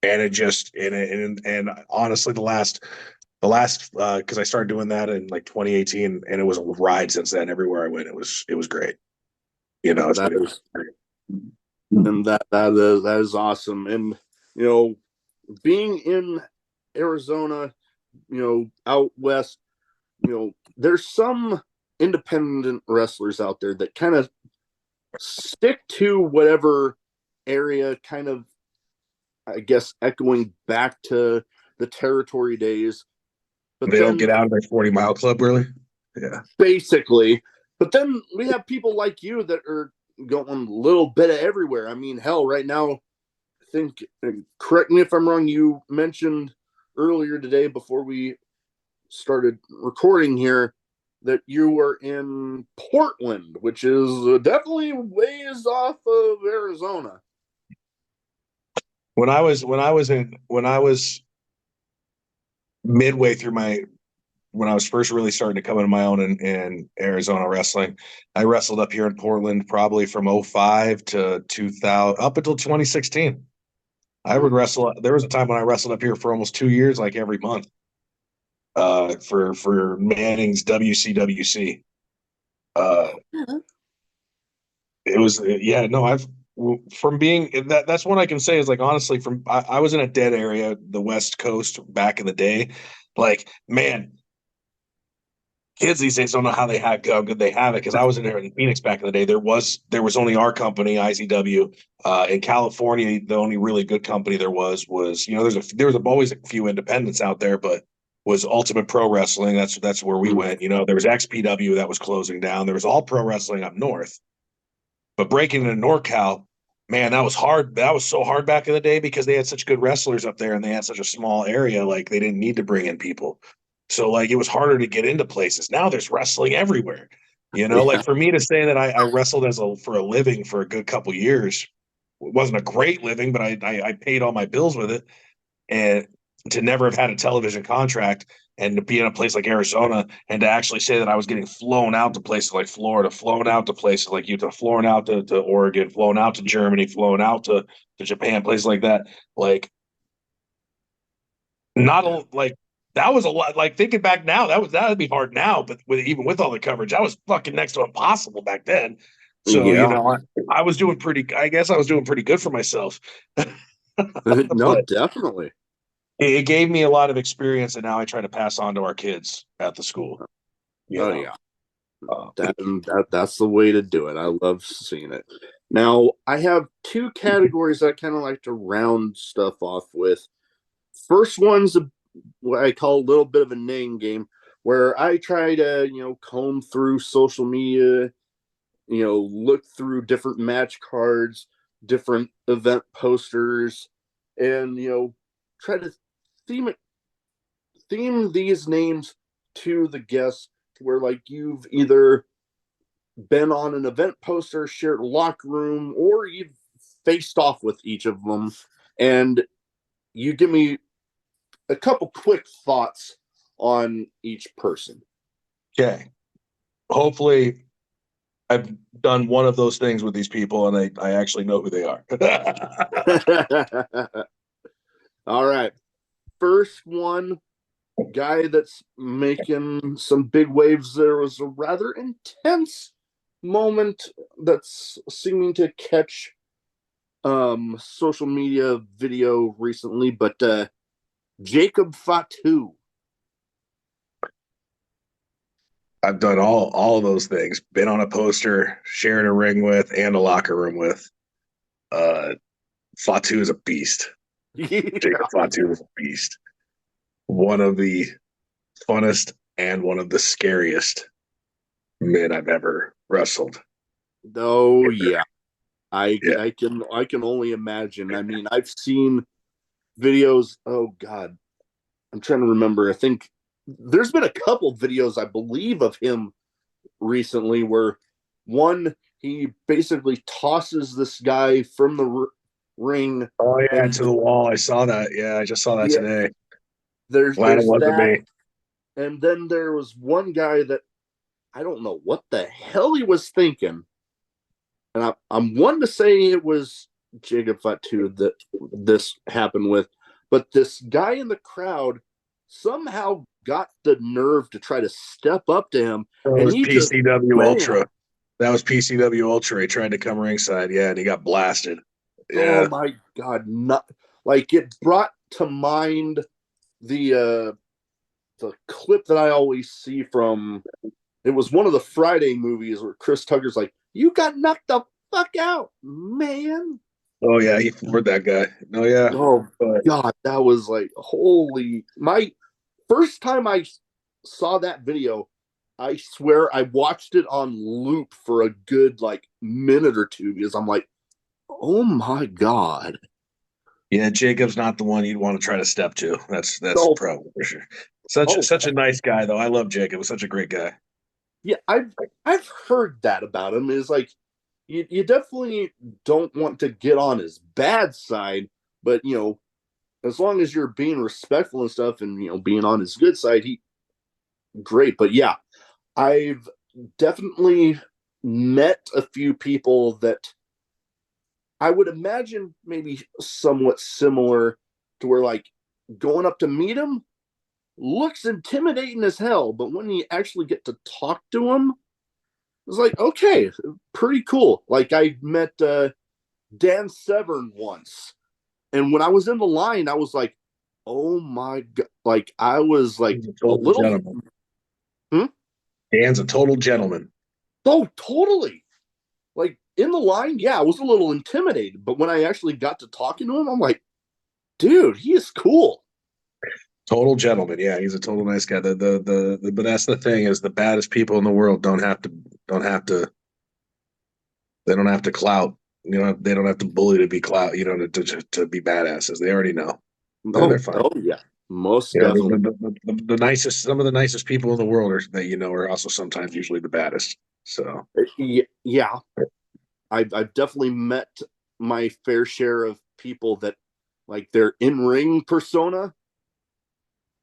And it just and honestly, the last because I started doing that in like 2018, and it was a ride since then. Everywhere I went, it was great. It's
That
been
is,
great.
and that is awesome. And you know, being in Arizona, out west, there's some independent wrestlers out there that kind of stick to whatever area, kind of, I guess, echoing back to the territory days. But
They don't
then
get out of their 40-mile club, really. Yeah.
basically, but then we have people like you that are going a little bit of everywhere. I mean, hell, right now, I think, correct me if I'm wrong, you mentioned earlier today before we started recording here that you were in Portland, which is definitely ways off of Arizona.
When I was midway through when I was first really starting to come into my own in Arizona wrestling, I wrestled up here in Portland probably from '05 to 2000 up until 2016. I would wrestle. There was a time when I wrestled up here for almost 2 years, like every month, for Manning's WCWC. Uh, it was yeah, no, I've from being that's what I can say is, like, honestly, from I was in a dead area, the West Coast, back in the day. Like, man, kids these days don't know how good they have it, because I was in there in Phoenix back in the day. There was only our company, IZW. In California, the only really good company there was, there was always a few independents out there, but was Ultimate Pro Wrestling. That's where we went. There was XPW that was closing down. There was All Pro Wrestling up north. But breaking into NorCal, man, that was hard. That was so hard back in the day, because they had such good wrestlers up there and they had such a small area. Like, they didn't need to bring in people. So, like, it was harder to get into places. Now there's wrestling everywhere.
Yeah.
Like, for me to say that I wrestled for a living for a good couple years, it wasn't a great living, but I paid all my bills with it. And to never have had a television contract, and to be in a place like Arizona, and to actually say that I was getting flown out to places like Florida, flown out to places like Utah, flown out to Oregon, flown out to Germany, flown out to Japan, places like that. Like, not
Yeah.
a, like that was a lot. Like, thinking back now, that would be hard now, but even with all the coverage, that was fucking next to impossible back then. So,
Yeah.
I was doing pretty. I guess I was doing pretty good for myself.
No,
But
definitely.
it gave me a lot of experience, and now I try to pass on to our kids at the school. You
Oh
know,
yeah.
uh,
That's the way to do it. I love seeing it. Now, I have two categories I kind of like to round stuff off with. First one's what I call a little bit of a name game, where I try to, comb through social media, look through different match cards, different event posters, and try to theme it, theme these names to the guests, where like you've either been on an event poster, shared a locker room, or you've faced off with each of them. And you give me a couple quick thoughts on each person.
Okay. Hopefully, I've done one of those things with these people, and I actually know who they are.
All right. First one, guy that's making some big waves. There was a rather intense moment that's seeming to catch social media video recently, but Jacob Fatu.
I've done all of those things. Been on a poster, shared a ring with, and a locker room with. Fatu is a beast.
Yeah.
Jacob Fatu is a beast. One of the funnest and one of the scariest men I've ever wrestled.
Oh yeah. I
Yeah.
I can only imagine. I mean, I've seen videos. Oh God, I'm trying to remember. I think there's been a couple videos, I believe, of him recently where one, he basically tosses this guy from the ring,
Oh yeah,
and
to the wall. I saw that. Yeah, I just saw that
yeah,
today.
there's
Glad it
there's
wasn't
that,
me.
and then there was one guy that I don't know what the hell he was thinking, and I'm one to say it was Jacob Fatu that this happened with, but this guy in the crowd somehow got the nerve to try to step up to him,
That
and
was
he just
PCW
bam.
Ultra. That was PCW Ultra. He tried to come ringside, yeah, and he got blasted.
Oh
Yeah.
my God, not like it brought to mind the clip that I always see from, it was one of the Friday movies where Chris Tucker's like, "You got knocked the fuck out, man."
Oh yeah, he floored that guy. Oh yeah.
Oh
But
God, that was like holy. My first time I saw that video, I swear I watched it on loop for a good like minute or two because I'm like, oh my God.
yeah, Jacob's not the one you'd want to try to step to. That's
Oh,
probably for sure. Such
oh
such a nice guy though. I love Jacob. He's such a great guy.
yeah, I've heard that about him. Is like you definitely don't want to get on his bad side, but as long as you're being respectful and stuff, and being on his good side, he great. But yeah, I've definitely met a few people that I would imagine maybe somewhat similar to where like going up to meet him looks intimidating as hell, but when you actually get to talk to him, it's like, okay, pretty cool. Like I met Dan Severn once, and when I was in the line, I was like, oh my God. Like I was like
He's a
a
total
little,
gentleman.
hmm?
Dan's a total gentleman.
Oh, totally. Like in the line, yeah, I was a little intimidated, but when I actually got to talking to him, I'm like, dude, he is cool.
Total gentleman. Yeah, he's a total nice guy. But that's the thing is the baddest people in the world don't have to they don't have to clout. They don't have to bully to be clout. To be badasses. They already know. They're
Oh,
fine.
oh yeah, most
Yeah,
definitely.
the nicest, some of the nicest people in the world are that are also sometimes usually the baddest. So
Yeah, I've definitely met my fair share of people that like their in ring persona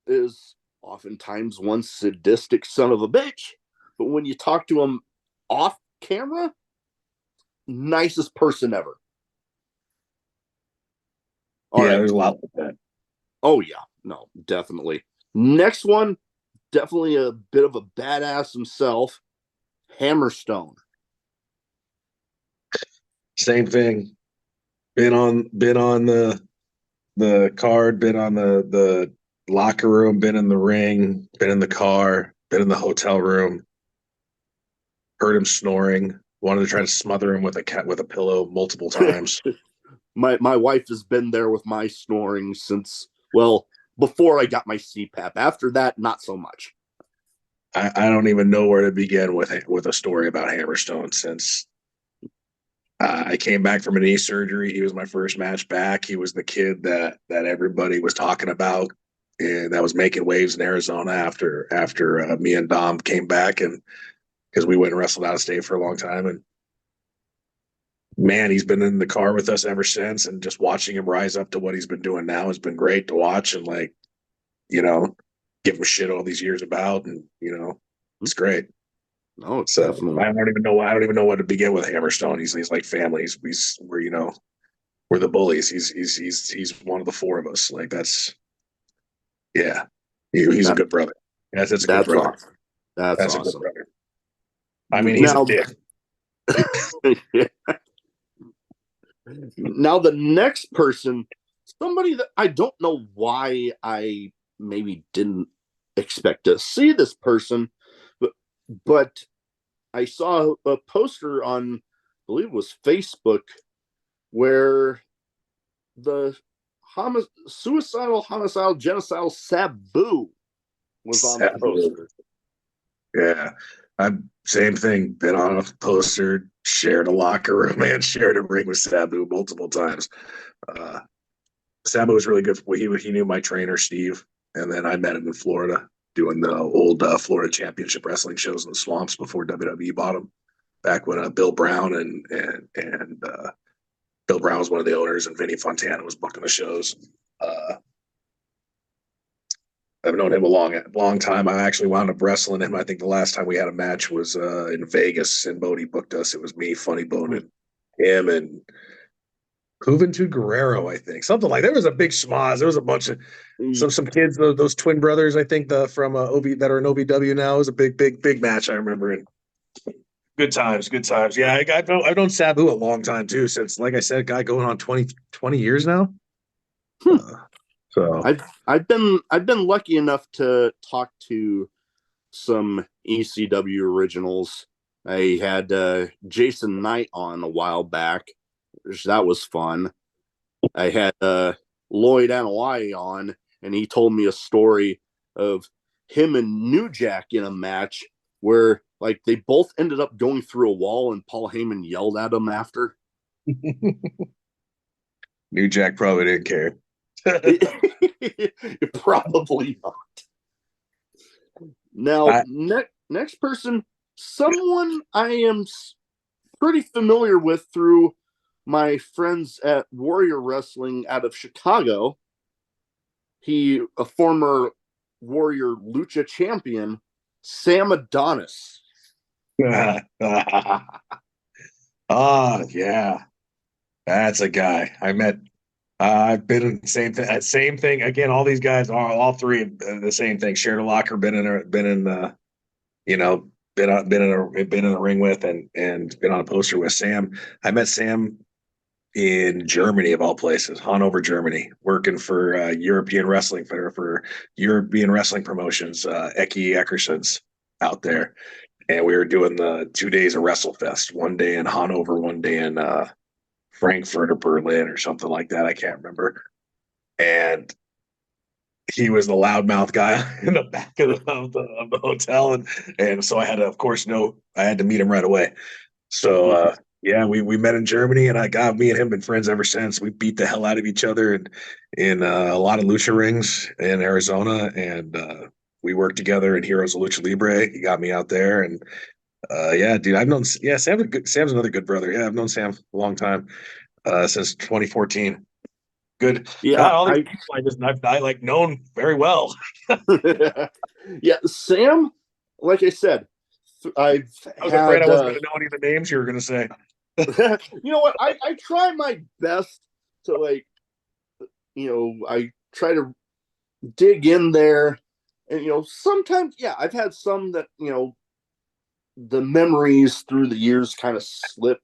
is oftentimes one sadistic son of a bitch, but when you talk to them off camera, nicest person ever. All
yeah,
right.
there's a lot like that.
Oh yeah, no, definitely. Next one, definitely a bit of a badass himself, Hammerstone.
Same thing. Been on the card, been on the locker room, been in the ring, been in the car, been in the hotel room. Heard him snoring. Wanted to try to smother him with a cat with a pillow multiple times.
My wife has been there with my snoring since, well, before I got my CPAP. After that, not so much.
I don't even know where to begin with a story about Hammerstone since I came back from a knee surgery. He was my first match back. He was the kid that everybody was talking about, and that was making waves in Arizona after me and Dom came back, and because we went and wrestled out of state for a long time. And man, he's been in the car with us ever since, and just watching him rise up to what he's been doing now has been great to watch. And like, you know, give him shit all these years about, and it's great.
No,
So
definitely.
I don't even know what to begin with Hammerstone. He's like family. We're the bullies. He's one of the four of us. Like that's yeah. He's a
That
good brother. That's a good
that's
brother.
awesome. That's
That's a good
awesome.
brother. I mean, he's a
Now,
dick.
now the next person, somebody that I don't know why I maybe didn't expect to see this person, but I saw a poster on, I believe it was Facebook, where the suicidal, homicidal, genocidal Sabu was on the
Sabu.
poster.
Yeah. I'm same thing. Been on a poster, shared a locker room, and shared a ring with Sabu multiple times. Uh, Sabu was really good. He knew my trainer Steve, and then I met him in Florida doing the old Florida Championship Wrestling shows in the swamps before WWE bought him. Back when Bill Brown and Bill Brown was one of the owners, and Vinny Fontana was booking the shows. Uh, I've known him a long time. I actually wound up wrestling him. I think the last time we had a match was in Vegas, and Bodie booked us. It was me, Funny Bone, and him, and Juventud Guerrero. I think something like there was a big schmoz. There was a bunch of some kids, those twin brothers. I think the from OV that are in OVW now. It was a big match. I remember. And good times, good times. Yeah, I've known Sabu a long time too. Since like I said, guy going on 20 years now. Uh, so
I've been lucky enough to talk to some ECW originals. I had Jason Knight on a while back. That was fun. I had Lloyd Anoa'i on, and he told me a story of him and New Jack in a match where like they both ended up going through a wall, and Paul Heyman yelled at them after.
New Jack probably didn't care.
Probably not. Now,
I,
next person, someone I am pretty familiar with through my friends at Warrior Wrestling out of Chicago. He, a former Warrior Lucha champion, Sam Adonis.
yeah, that's a guy I met. I've been in the same thing again. All these guys are all three the same thing. Shared a locker, been in you know, been in the ring with, and been on a poster with Sam. I met Sam in Germany of all places, Hanover, Germany, working for European Wrestling for European Wrestling Promotions, Eki Eckerson's out there, and we were doing the 2 days of WrestleFest, one day in Hanover, one day in Frankfurt or Berlin or something like that. I can't remember. And he was the loudmouth guy in the back of the hotel, and so I had to, of course, know I had to meet him right away. So yeah, we met in Germany, and me and him been friends ever since. We beat the hell out of each other in a lot of lucha rings in Arizona, and we worked together in Heroes of Lucha Libre. He got me out there, and yeah, dude, I've known Sam's another good brother. Yeah, I've known Sam a long time, since 2014. Good.
Yeah,
God, all these people I like known very well.
yeah, Sam. Like I said, I've
I was afraid I
had.
wasn't going to know any of the names you were going to say.
You know what? I try my best to like. I try to dig in there, and sometimes, yeah, I've had some that the memories through the years kind of slip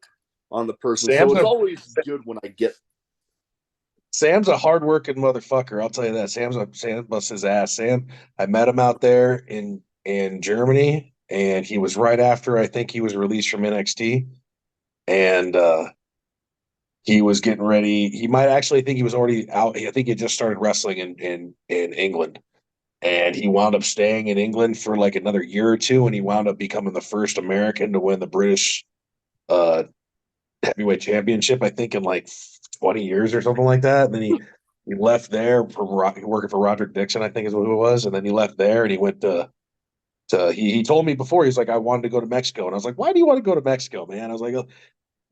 on the person. So
Sam's
it's
a
always good when I get.
Sam's a hardworking motherfucker. I'll tell you that. Sam busts his ass. Sam, I met him out there in Germany, and he was right after I think he was released from NXT, and he was getting ready. He might actually think he was already out. I think he had just started wrestling in England, and he wound up staying in England for like another year or two, and he wound up becoming the first American to win the British uh heavyweight championship, I think, in like 20 years or something like that. And then he left there for working for Roderick Dixon, I think is who it was. And then he left there and he went to he told me before, he's like, I wanted to go to Mexico. And I was like, why do you want to go to Mexico, man? I was like, oh,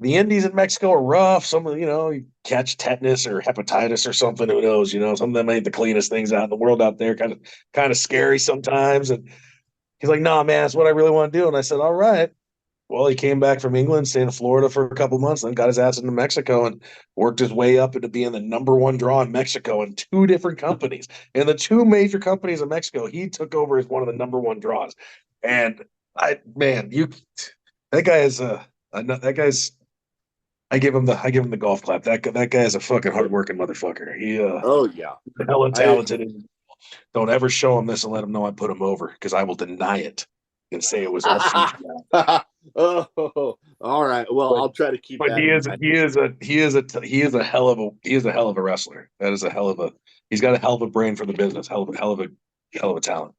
the Indies in Mexico are rough. Some of, you catch tetanus or hepatitis or something. Who knows? Some of them ain't the cleanest things out in the world out there. Kind of scary sometimes. And he's like, nah, man, that's what I really want to do. And I said, all right. Well, he came back from England, stayed in Florida for a couple months, then got his ass into Mexico and worked his way up into being the number one draw in Mexico in two different companies. And the two major companies in Mexico, he took over as one of the number one draws. And that guy is that guy's. I give him the golf clap. That guy is a fucking hardworking motherfucker. He
Oh yeah,
hella
I
talented. And don't ever show him this and let him know I put him over because I will deny it and say it was all CGI.
oh, all right. Well,
But
I'll try to keep
but
that in mind.
he is a hell of a wrestler. That is a hell of a he's got a hell of a brain for the business. Hell of a talent.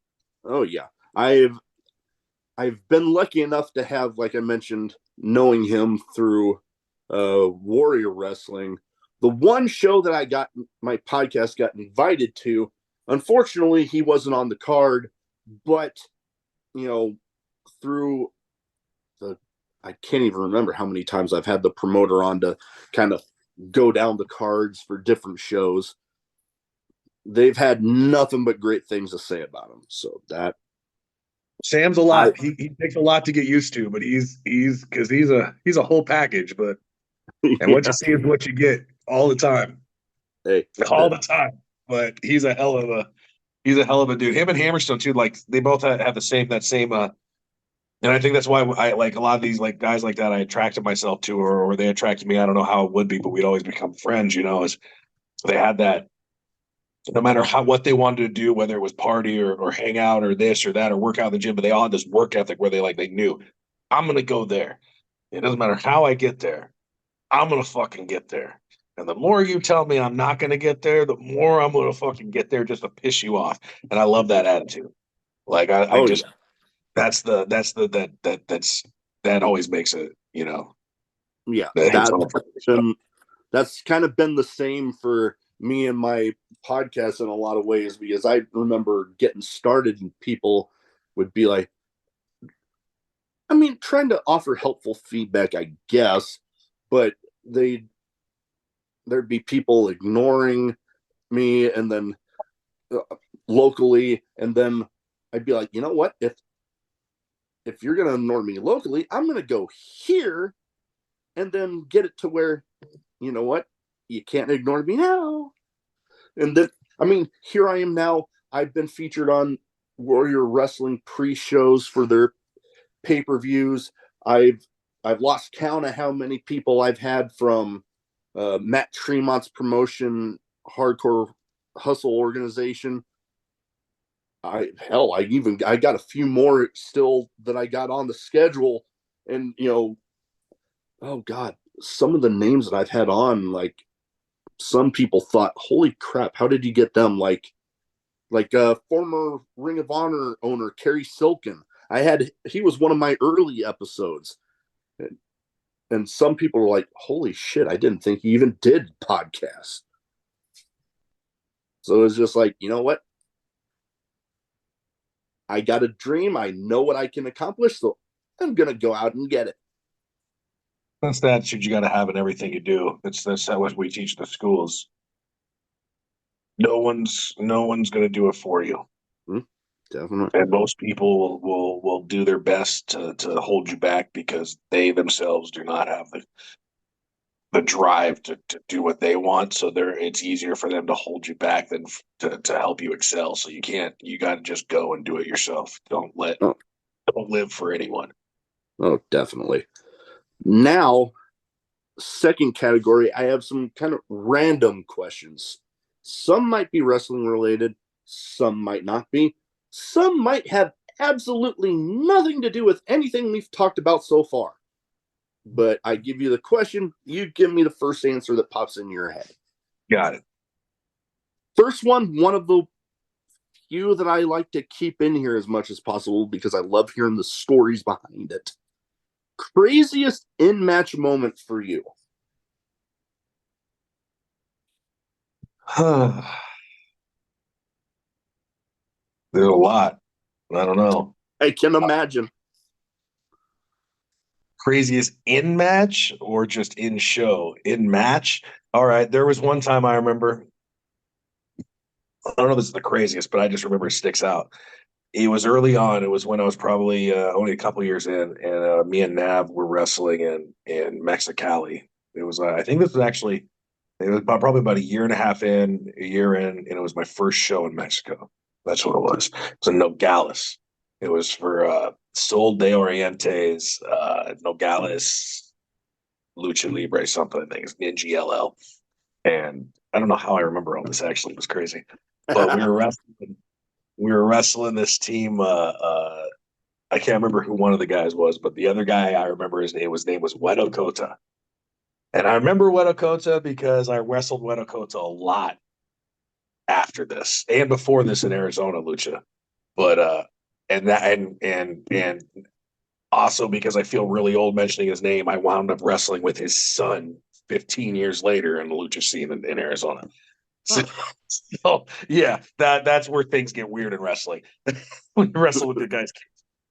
Oh yeah, I've been lucky enough to have, like I mentioned, knowing him through Warrior Wrestling. The one show that my podcast got invited to, unfortunately, he wasn't on the card, but through I can't even remember how many times I've had the promoter on to kind of go down the cards for different shows. They've had nothing but great things to say about him. So that
Sam's a lot. He takes a lot to get used to, but he's because he's a whole package. But and what
yeah.
you see is what you get all the time,
Hey,
all the time. But he's a hell of a dude. Him and Hammerstone too. Like they both have the same that same. And I think that's why I like a lot of these like guys like that. I attracted myself to, or they attracted me. I don't know how it would be, but we'd always become friends. Is they had that. No matter what they wanted to do, whether it was party or hang out or this or that or work out in the gym, but they all had this work ethic where they knew I'm gonna go there. It doesn't matter how I get there. I'm gonna fucking get there. And the more you tell me I'm not gonna get there, the more I'm gonna fucking get there just to piss you off. And I love that attitude. Like I
oh
just
yeah,
that always makes it.
yeah.
That hits all
That's kind of been the same for me and my podcast in a lot of ways, because I remember getting started and people would be like, I mean, trying to offer helpful feedback, I guess, but there'd be people ignoring me, and then locally, and then I'd be like, you know what? If you're gonna ignore me locally, I'm gonna go here, and then get it to where, you know what? You can't ignore me now. And then, I mean, here I am now. I've been featured on Warrior Wrestling pre-shows for their pay-per-views. I've lost count of how many people I've had from Matt Tremont's promotion, Hardcore Hustle organization. I got a few more still that I got on the schedule, and oh God, some of the names that I've had on, like some people thought, holy crap, how did you get them? Like former Ring of Honor owner Kerry Silken. He was one of my early episodes. And some people were like, holy shit, I didn't think he even did podcasts. So it was just like, you know what? I got a dream. I know what I can accomplish. So I'm going to go out and get it.
That's the attitude you got to have in everything you do. That's what we teach in the schools. No one's going to do it for you.
Definitely.
And most people will do their best to hold you back because they themselves do not have the drive to do what they want. So it's easier for them to hold you back than to help you excel. So you got to just go and do it yourself. Don't live for anyone.
Oh, definitely. Now, second category, I have some kind of random questions. Some might be wrestling related, some might not be. Some might have absolutely nothing to do with anything we've talked about so far. But I give you the question, you give me the first answer that pops in your head.
Got it.
First one of the few that I like to keep in here as much as possible because I love hearing the stories behind it. Craziest in-match moment for you?
There's a lot. I don't know.
I can imagine.
Craziest in match or just in show? In match? All right. There was one time I remember. I don't know if this is the craziest, but I just remember it sticks out. It was early on. It was when I was probably only a couple years in, and me and Nav were wrestling in Mexicali. It was I think this was actually it was probably about a year in, and it was my first show in Mexico. That's what it was. It was in Nogales. It was for Sol de Oriente's Nogales Lucha Libre something. I think it's NGLL. And I don't know how I remember all this. Actually, it was crazy. But we were wrestling. We were wrestling this team. I can't remember who one of the guys was, but the other guy I remember his name was Wedo Kota. And I remember Wedo Kota because I wrestled Wedo Kota a lot after this and before this in Arizona Lucha. But and also because I feel really old mentioning his name, I wound up wrestling with his son 15 years later in the lucha scene in Arizona. So, so yeah, that's where things get weird in wrestling when you wrestle with the guys.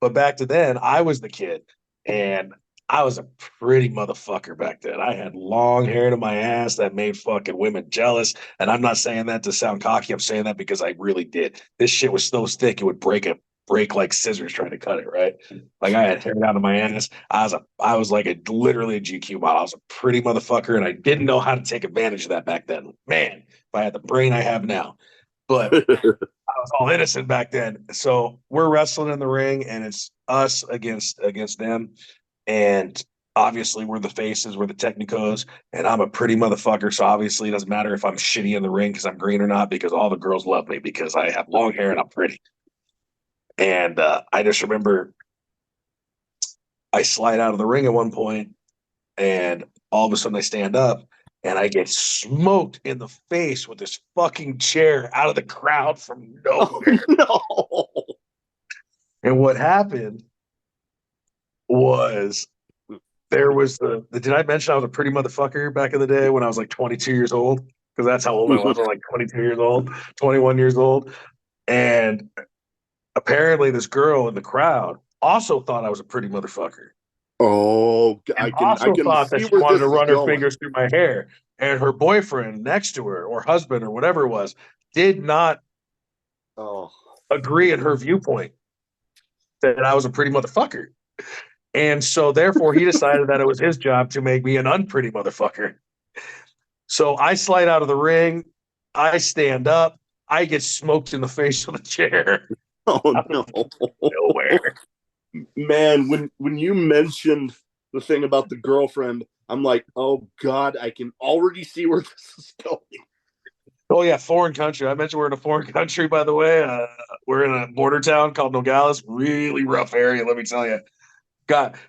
But back to then, I was the kid, and I was a pretty motherfucker back then. I had long hair to my ass that made fucking women jealous. And I'm not saying that to sound cocky. I'm saying that because I really did. This shit was so thick it would break like scissors trying to cut it, right? Like I had hair down to my ass. I was like literally a GQ model. I was a pretty motherfucker, and I didn't know how to take advantage of that back then. Man, if I had the brain I have now. But I was all innocent back then. So we're wrestling in the ring, and it's us against them. And obviously, we're the faces, we're the technicos, and I'm a pretty motherfucker. So obviously, it doesn't matter if I'm shitty in the ring because I'm green or not, because all the girls love me because I have long hair and I'm pretty. And I just remember I slide out of the ring at one point, and all of a sudden I stand up, and I get smoked in the face with this fucking chair out of the crowd from nowhere.
Oh, no.
And what happened was there was did I mention I was a pretty motherfucker back in the day when I was like 22 years old? Because that's how old I was. I was like 22 years old, 21 years old. And apparently this girl in the crowd also thought I was a pretty motherfucker.
Oh,
And
I
also
can
thought that
see
she
where
wanted
this
to
is
run her
going.
fingers through my hair. And her boyfriend next to her, or husband, or whatever it was, did not
Oh.
agree in her viewpoint that I was a pretty motherfucker. And so therefore he decided that it was his job to make me an unpretty motherfucker. So I slide out of the ring, I stand up, I get smoked in the face with a chair
Oh
out of
no.
nowhere.
Man, when you mentioned the thing about the girlfriend, I'm like, oh God, I can already see where this is going.
Oh yeah, foreign country. I mentioned we're in a foreign country, by the way. We're in a border town called Nogales. Really rough area, let me tell you.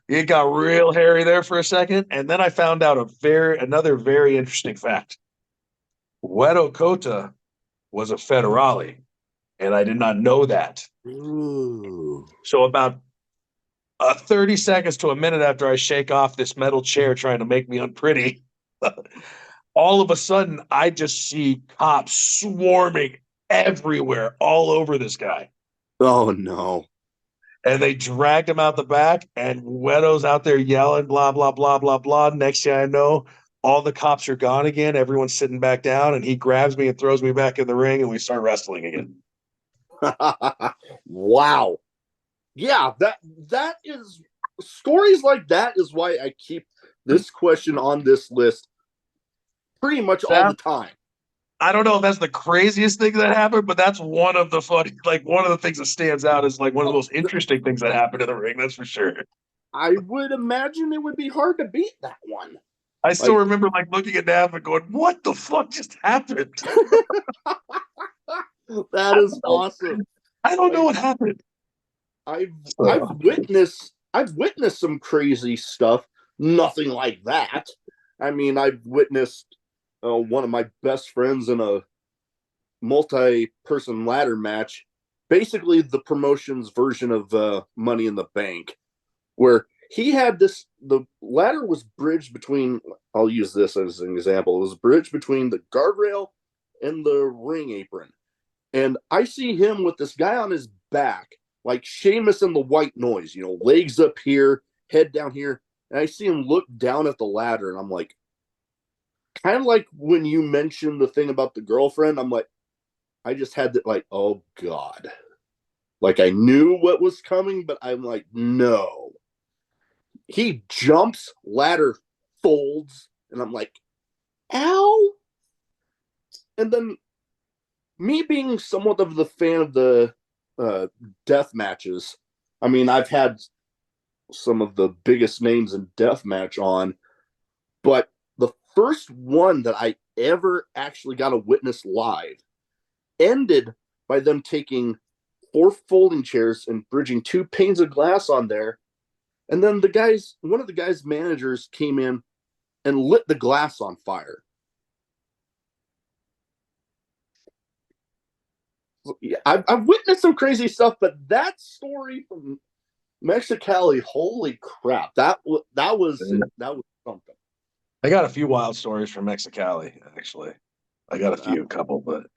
It got real hairy there for a second, and then I found out another very interesting fact. Wedo Kota was a federale, and I did not know that.
Ooh.
So about 30 seconds to a minute after I shake off this metal chair trying to make me unpretty, all of a sudden I just see cops swarming everywhere, all over this guy.
Oh no.
And they dragged him out the back, and Wedo's out there yelling, blah, blah, blah, blah, blah. Next thing I know, all the cops are gone again. Everyone's sitting back down, and he grabs me and throws me back in the ring, and we start wrestling again.
Wow. Yeah, that is stories like that is why I keep this question on this list pretty much all the
That,
time.
I don't know if that's the craziest thing that happened, but that's one of the funny, like one of the things that stands out is like one of the most interesting things that happened in the ring. That's for sure.
I would imagine it would be hard to beat that one.
I still
Like
remember like looking at Nav and going, "What the fuck just happened?"
that is awesome.
I don't know
Like
what happened.
I've I've
So,
witnessed some crazy stuff. Nothing like that. I mean, I've witnessed one of my best friends in a multi-person ladder match, basically the promotion's version of Money in the Bank, where he had this. The ladder was bridged between. I'll use this as an example. It was bridged between the guardrail and the ring apron, and I see him with this guy on his back, like Sheamus in the White Noise. Legs up here, head down here, and I see him look down at the ladder, and I'm like, kind of like when you mentioned the thing about the girlfriend. I'm like, I just had that, like, oh God. Like I knew what was coming, but I'm like, no. He jumps, ladder folds, and I'm like, ow. And then me being somewhat of the fan of the death matches, I mean, I've had some of the biggest names in death match on, but the first one that I ever actually got to witness live ended by them taking 4 folding chairs and bridging 2 panes of glass on there. And then one of the guys' managers came in and lit the glass on fire. Yeah, I've witnessed some crazy stuff, but that story from Mexicali, holy crap, that was something.
I got a few wild stories from Mexicali, actually. I got a couple, but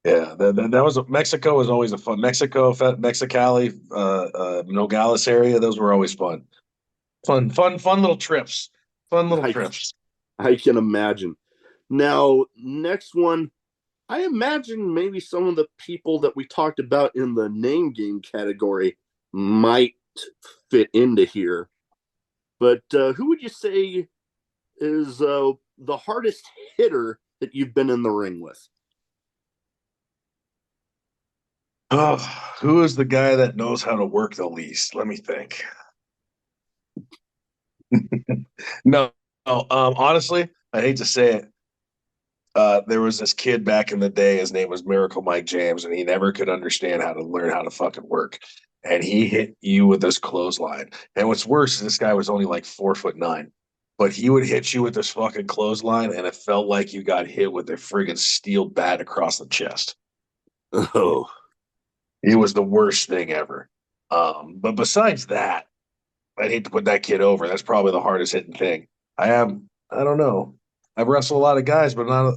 yeah, that was Mexico was always a fun Mexicali, Nogales area. Those were always fun. Fun little trips. Fun little trips.
I can imagine. Now, next one, I imagine maybe some of the people that we talked about in the name game category might fit into here. But who would you say is the hardest hitter that you've been in the ring with?
Oh, who is the guy that knows how to work the least? Let me think. No, honestly, I hate to say it. There was this kid back in the day. His name was Miracle Mike James, and he never could understand how to learn how to fucking work. And he hit you with this clothesline. And what's worse is this guy was only like 4'9", but he would hit you with this fucking clothesline, and it felt like you got hit with a friggin' steel bat across the chest.
Oh,
it was the worst thing ever. But besides that, I'd hate to put that kid over. That's probably the hardest hitting thing. I don't know. I've wrestled a lot of guys, but not.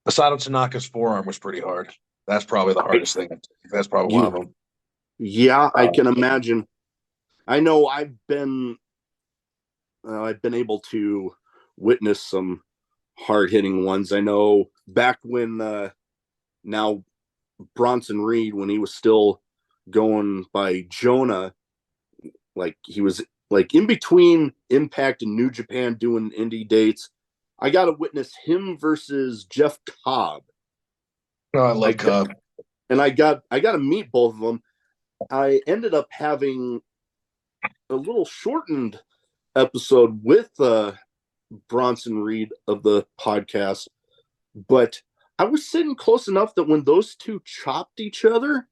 Masato Tanaka's forearm was pretty hard. That's probably the hardest thing. That's probably one of them.
Yeah, I can imagine. I know I've been able to witness some hard hitting ones. I know back when now Bronson Reed, when he was still going by Jonah, like he was like in between Impact and New Japan doing indie dates. I got to witness him versus Jeff Cobb.
Oh, I love Cobb.
And I got to meet both of them. I ended up having a little shortened episode with Bronson Reed of the podcast, but I was sitting close enough that when those two chopped each other,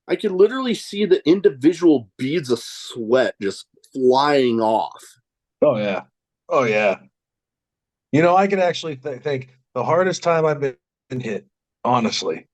I could literally see the individual beads of sweat just flying off.
Oh yeah, oh yeah. I can actually think the hardest time I've been hit, honestly,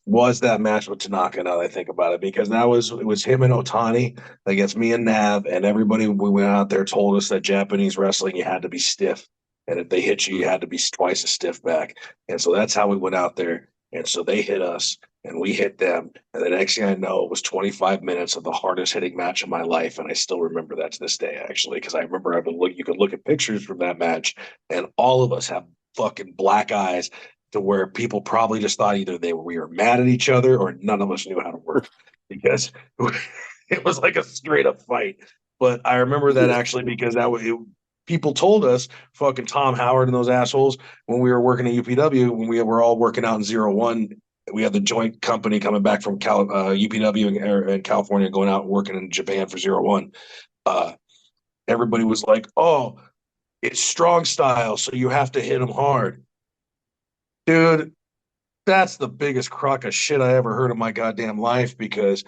was that match with Tanaka. Now that I think about it, because it was him and Otani against me and Nav, and everybody we went out there told us that Japanese wrestling you had to be stiff, and if they hit you, you had to be twice as stiff back. And so that's how we went out there. And so they hit us, and we hit them. And the next thing I know, it was 25 minutes of the hardest hitting match of my life, and I still remember that to this day, actually, because I remember you could look at pictures from that match, and all of us have fucking black eyes to where people probably just thought either we were mad at each other or none of us knew how to work because it was like a straight up fight. But I remember that actually because people told us, fucking Tom Howard and those assholes, when we were working at UPW, when we were all working out in 01, we had the joint company coming back from UPW and California going out and working in Japan for 01. Everybody was like, oh, it's strong style, so you have to hit them hard. Dude, that's the biggest crock of shit I ever heard in my goddamn life because,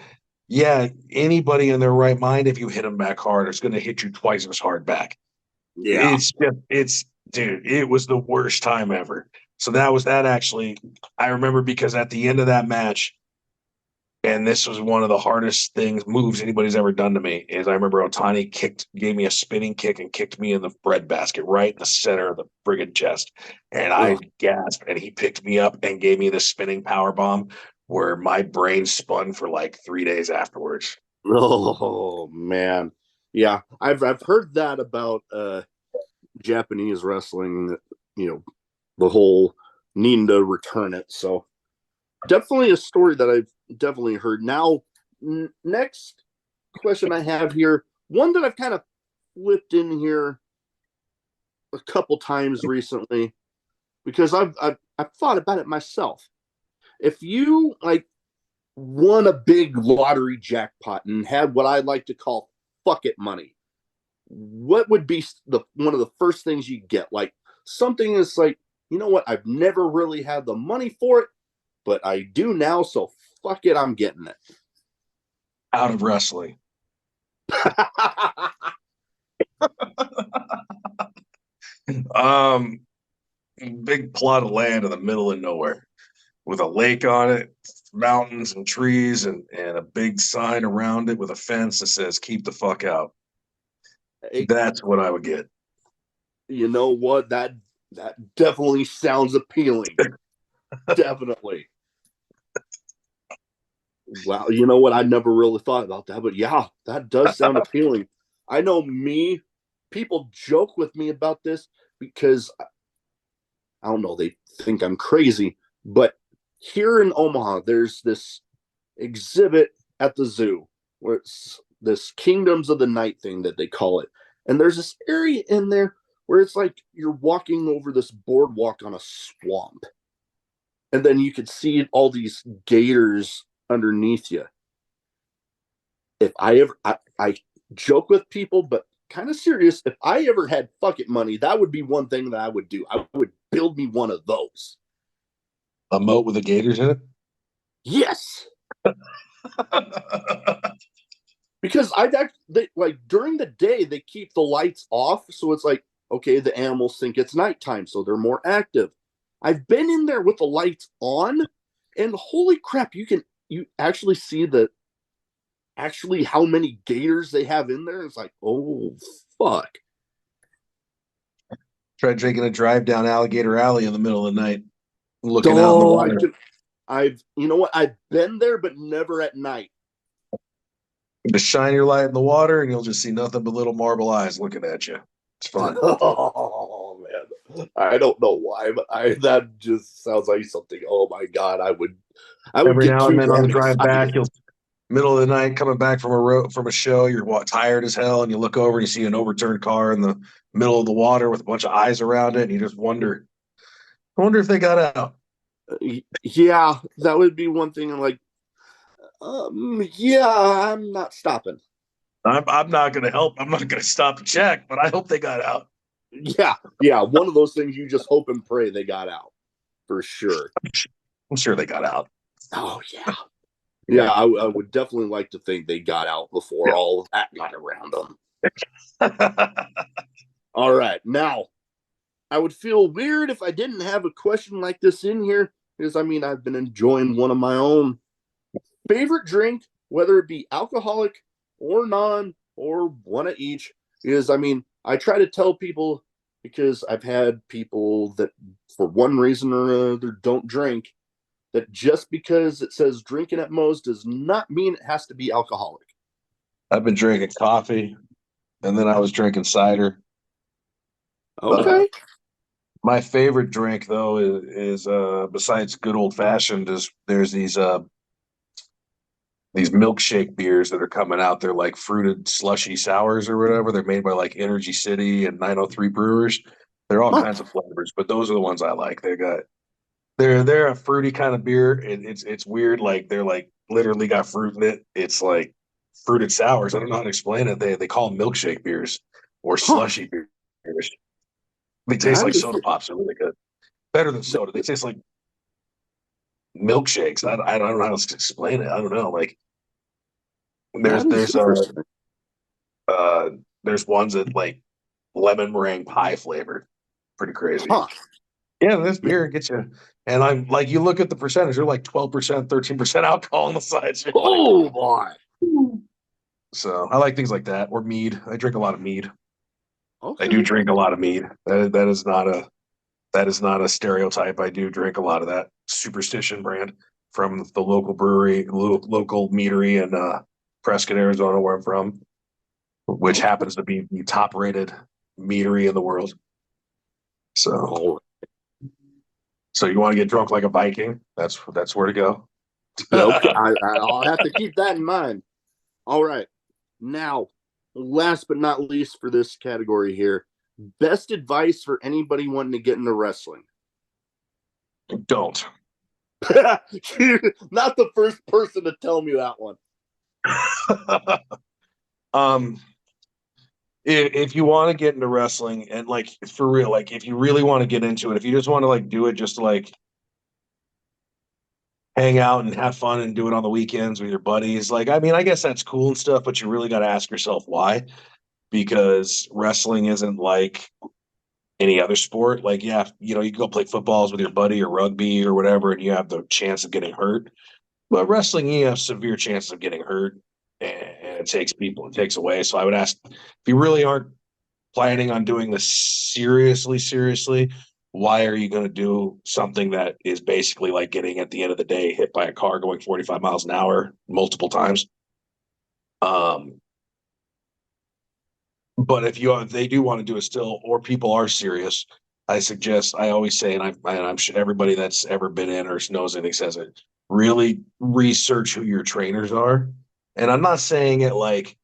yeah, anybody in their right mind, if you hit them back hard, it's going to hit you twice as hard back.
Yeah.
Dude, it was the worst time ever. So that actually, I remember because at the end of that match, and this was one of the hardest moves anybody's ever done to me. Is I remember Otani gave me a spinning kick and kicked me in the breadbasket right in the center of the friggin' chest, and I
Ugh.
gasped. And he picked me up and gave me the spinning power bomb, where my brain spun for like 3 days afterwards.
Oh man, yeah, I've heard that about Japanese wrestling. You know, the whole needing to return it. So definitely a story that I've definitely heard. Now, next question I have here, one that I've kind of flipped in here a couple times recently because I've thought about it myself. If you like won a big lottery jackpot and had what I like to call fuck it money, what would be the one of the first things you get? Like something is like, you know what, I've never really had the money for it, but I do now, so fuck it, I'm getting it.
Out of wrestling. um, Big plot of land in the middle of nowhere with a lake on it, mountains and trees, and a big sign around it with a fence that says "Keep the fuck out."
Hey,
That's what I would get.
you know what? That definitely sounds appealing. Definitely. Wow, you know what? I never really thought about that, but yeah, that does sound appealing. I know me, people joke with me about this because I don't know, they think I'm crazy, but here in Omaha, there's this exhibit at the zoo where it's this Kingdoms of the Night thing that they call it. And there's this area in there where it's like you're walking over this boardwalk on a swamp. And then you could see all these gators underneath you. If I ever, I joke with people, but kind of serious. If I ever had fuck it money, that would be one thing that I would do. I would build me one of those.
A moat with the gators in it.
Yes, because like during the day they keep the lights off, so it's like okay, the animals think it's nighttime, so they're more active. I've been in there with the lights on, and holy crap, you actually see the actually how many gators they have in there. It's like oh fuck.
Try taking a drive down Alligator Alley in the middle of the night, looking out in the
Oh,
water.
I've you know what, I've been there, but never at night.
Just shine your light in the water, and you'll just see nothing but little marble eyes looking at you. It's fun.
Oh man, I don't know why, but I that just sounds like something. Oh my god, I would
Every
get
now and
too
then on the
damn
drive back,
excited.
you'll middle of the night coming back from a show, you're tired as hell, and you look over and you see an overturned car in the middle of the water with a bunch of eyes around it, and you just wonder, I wonder if they got out.
Yeah, that would be one thing. I'm like, yeah, I'm not stopping.
I'm not going to help. I'm not going to stop to check, but I hope they got out.
Yeah, yeah, one of those things you just hope and pray they got out for sure.
I'm sure they got out.
Oh yeah,
Yeah.
yeah, I would definitely like to think they got out before
Yeah.
all of that got around them. All right, now I would feel weird if I didn't have a question like this in here because I mean I've been enjoying one of my own favorite drink, whether it be alcoholic or non or one of each. Is I mean I try to tell people because I've had people that for one reason or another don't drink. That just because it says drinking at Moe's does not mean it has to be alcoholic.
I've been drinking coffee, and then I was drinking cider. Uh,
Okay.
my favorite drink though is besides good old fashioned is there's these milkshake beers that are coming out. They're like fruited slushy sours or whatever. They're made by like Energy City and 903 Brewers. They're all
Huh.
kinds of flavors, but those are the ones I like. They're a fruity kind of beer. It's weird. Like they're like literally got fruit in it. It's like fruited sours. I don't know how to explain it. They call them milkshake beers or
Huh.
slushy beers. They taste
That
like
is
soda pops. They're really good. Better than soda. They taste like milkshakes. I don't know how to explain it. I don't know. Like there's
that is
there's
interesting.
there's ones that like lemon meringue pie flavored. Pretty crazy.
Huh.
Yeah, this beer gets you. And I'm like, you look at the percentage, they're like 12%, 13% alcohol on the sides. You're like,
Oh boy.
so I like things like that. Or mead. I drink a lot of mead. I do
Okay.
drink a lot of mead. That is not a stereotype. I do drink a lot of that Superstition brand from the local brewery, local meadery in Prescott, Arizona, where I'm from, which
Okay.
happens to be the top rated meadery in the world. So,
Oh,
so you want to get drunk like a Viking? That's where to go.
okay. I'll have to keep that in mind. All right. Now, last but not least for this category here, best advice for anybody wanting to get into wrestling.
Don't.
You're not the first person to tell me that one.
um, if you want to get into wrestling and like for real, like if you really want to get into it, if you just want to like do it just to like hang out and have fun and do it on the weekends with your buddies, like I mean, I guess that's cool and stuff, but you really got to ask yourself why, because wrestling isn't like any other sport. Like, yeah, you know, you can go play footballs with your buddy or rugby or whatever, and you have the chance of getting hurt. But wrestling, you have severe chances of getting hurt, and it takes people, it takes away. So I would ask if you really aren't planning on doing this seriously, why are you going to do something that is basically like getting at the end of the day hit by a car going 45 miles an hour multiple times? Um, but if they do want to do it still, or people are serious, I suggest I always say, and I'm sure everybody that's ever been in or knows anything says it. Really research who your trainers are, and I'm not saying it like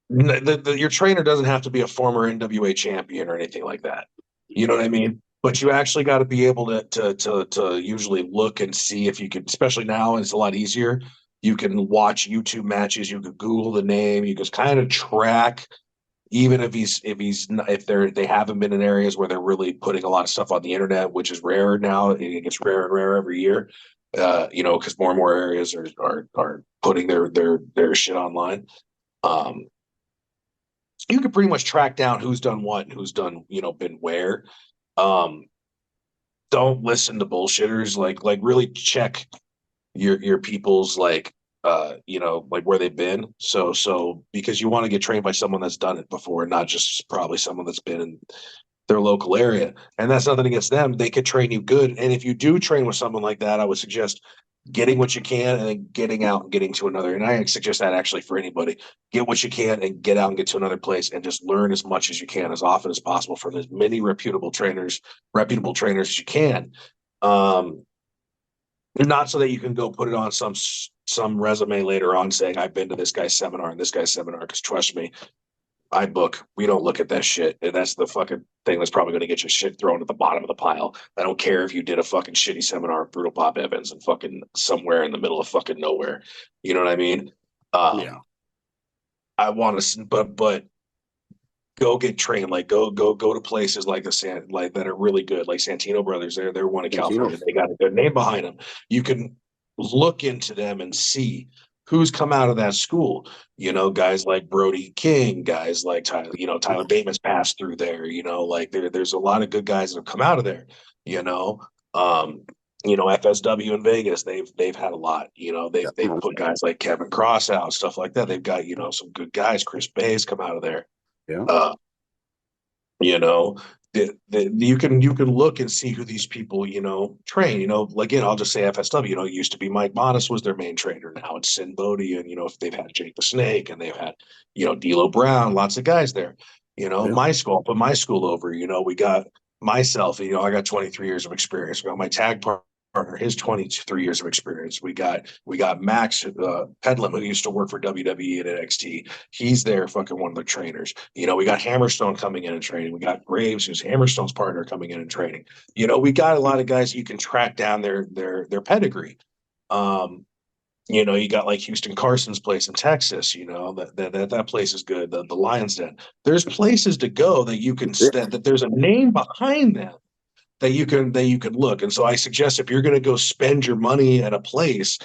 your trainer doesn't have to be a former NWA champion or anything like that. You know what I mean? But you actually got to be able to usually look and see if you could, especially now, it's a lot easier. You can watch YouTube matches. You could Google the name. You can kind of track, even if they haven't been in areas where they're really putting a lot of stuff on the internet, which is rare now. It gets rarer and rarer every year. You know, because more and more areas are putting their shit online. Um, you can pretty much track down who's done what and who's done, you know, been where. Um, don't listen to bullshitters. Like really check your people's like you know, like where they've been. So because you want to get trained by someone that's done it before, not just probably someone that's been in their local area. And that's nothing against them. They could train you good. And if you do train with someone like that, I would suggest getting what you can and then getting out and getting to another. And I suggest that actually for anybody. Get what you can and get out and get to another place and just learn as much as you can as often as possible from as many reputable trainers as you can. Um, not so that you can go put it on some resume later on saying I've been to this guy's seminar and this guy's seminar. Because trust me, we don't look at that shit. And that's the fucking thing that's probably going to get your shit thrown at the bottom of the pile. I don't care if you did a fucking shitty seminar of Brutal Bob Evans and fucking somewhere in the middle of fucking nowhere. You know what I mean?
Yeah.
Um, I want to, but go get trained. Like go to places like like that are really good. Like Santino Brothers, they're one in
Santino.
California. They got a good name behind them. You can look into them and see who's come out of that school. You know, guys like Brody King, guys like Tyler. You know, Tyler Bateman's passed through there. You know, like there's a lot of good guys that have come out of there. You know. Um, you know, FSW in Vegas, they've had a lot. You know, they've
Yeah.
put guys like Kevin Cross out, stuff like that. They've got, you know, some good guys. Chris Bay's come out of there.
Yeah.
Uh, you know, you can look and see who these people, you know, train. You know, like, again, I'll just say FSW. You know, it used to be Mike Modest was their main trainer. Now it's Sin Bodie, and you know, if they've had Jake the Snake, and they've had, you know, D'Lo Brown, lots of guys there. You know,
Yeah.
my school, put my school over. You know, we got myself. You know, I got 23 years of experience. We got my tag partner, his 23 years of experience. We got Max Pedlam, who used to work for WWE and NXT. He's there, fucking one of the trainers. You know, we got Hammerstone coming in and training. We got Graves, who's Hammerstone's partner, coming in and training. You know, we got a lot of guys you can track down their pedigree. Um, you know, you got like Houston Carson's place in Texas. You know that place is good. The Lions Den. There's places to go that you can
Yeah.
that there's a name behind them that you can look. And so I suggest if you're going to go spend your money at a place,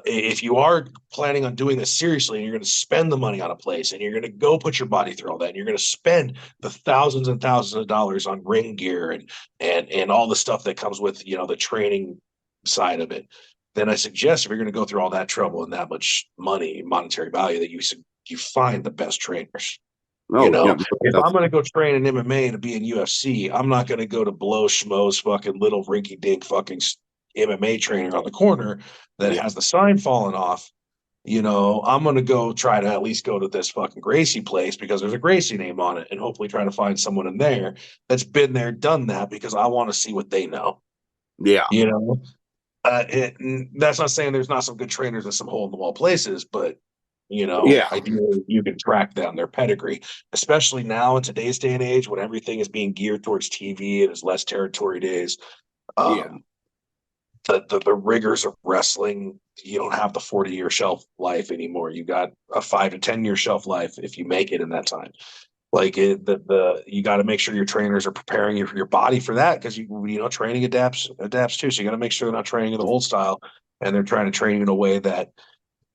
If you are planning on doing this seriously and you're going to spend the money on a place and you're going to go put your body through all that and you're going to spend the thousands and thousands of dollars on ring gear and all the stuff that comes with, the training side of it, then I suggest if you're going to go through all that trouble and that much money, monetary value, that you find the best trainers.
Oh yeah,
If I'm going to go train in MMA to be in UFC, I'm not going to go to blow schmo's fucking little rinky dink fucking MMA trainer on the corner that
yeah,
has the sign falling off. I'm going to go try to at least go to this fucking Gracie place because there's a Gracie name on it and hopefully try to find someone in there that's been there, done that because I want to see what they know.
yeah,
You know, that's not saying there's not some good trainers in some hole in the wall places, but
yeah,
ideally you can track down their pedigree, especially now in today's day and age when everything is being geared towards TV and is less territory days.
yeah,
Um, the rigors of wrestling, you don't have the 40-year shelf life anymore. You got a 5 to 10 year shelf life if you make it in that time. Like you got to make sure your trainers are preparing your body for that because training adapts too. So you got to make sure they're not training in the old style and they're trying to train in a way that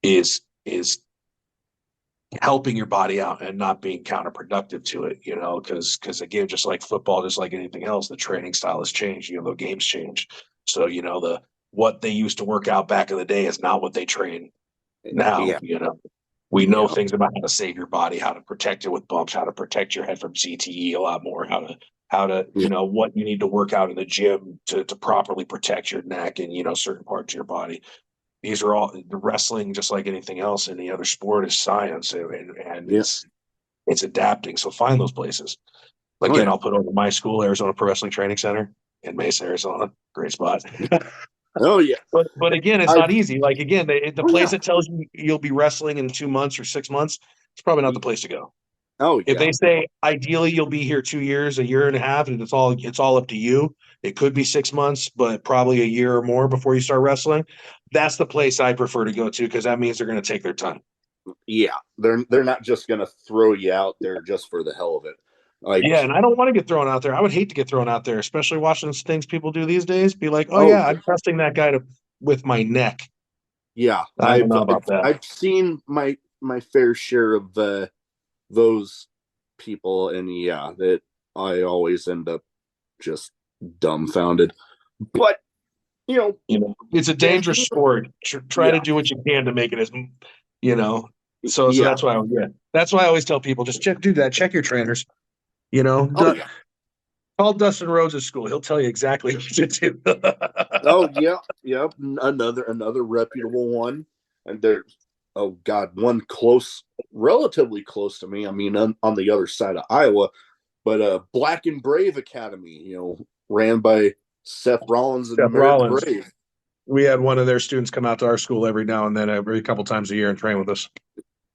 is helping your body out and not being counterproductive to it, because again, just like football, just like anything else, the training style has changed, the games change. So, the what they used to work out back in the day is not what they train now,
yeah,
We know
yeah,
things about how to save your body, how to protect it with bumps, how to protect your head from CTE a lot more, how to,
yeah,
what you need to work out in the gym to properly protect your neck and, certain parts of your body. These are all the wrestling, just like anything else, any other sport, is science, and
yeah.
it's adapting. So find those places.
Oh
Again,
yeah,
I'll put over my school, Arizona Pro Wrestling Training Center in Mesa, Arizona. Great spot.
oh yeah.
But again, it's
I
not easy. Like again, the
oh
place
yeah,
that tells you you'll be wrestling in 2 months or 6 months, it's probably not the place to go.
oh
If
yeah,
they say ideally you'll be here 2 years, a year and a half, and it's all up to you. It could be 6 months, but probably a year or more before you start wrestling. That's the place I prefer to go to because that means they're going to take their time.
yeah. They're not just gonna throw you out there just for the hell of it.
Yeah,
Like
and I don't want to get thrown out there. I would hate to get thrown out there, especially watching things people do these days. Be like, oh
oh
yeah, I'm trusting that guy with my neck.
yeah,
I don't know about that.
I've seen my fair share of those people, and yeah, that I always end up just dumbfounded. But
It's a
yeah,
dangerous sport. Try to
yeah,
do what you can to make it as, you know. So
yeah.
that's why, yeah, that's why I always tell people just do that. Check your trainers. You know,
Oh yeah,
call Dustin Rhodes' school. He'll tell you exactly what to do.
oh yeah, yeah. Another reputable one, and there's oh god, one relatively close to me. I mean, on the other side of Iowa, but Black and Brave Academy, ran by Seth Rollins and
Seth
Merritt
Rollins.
Brave.
We had one of their students come out to our school every now and then, every couple times a year, and train with us.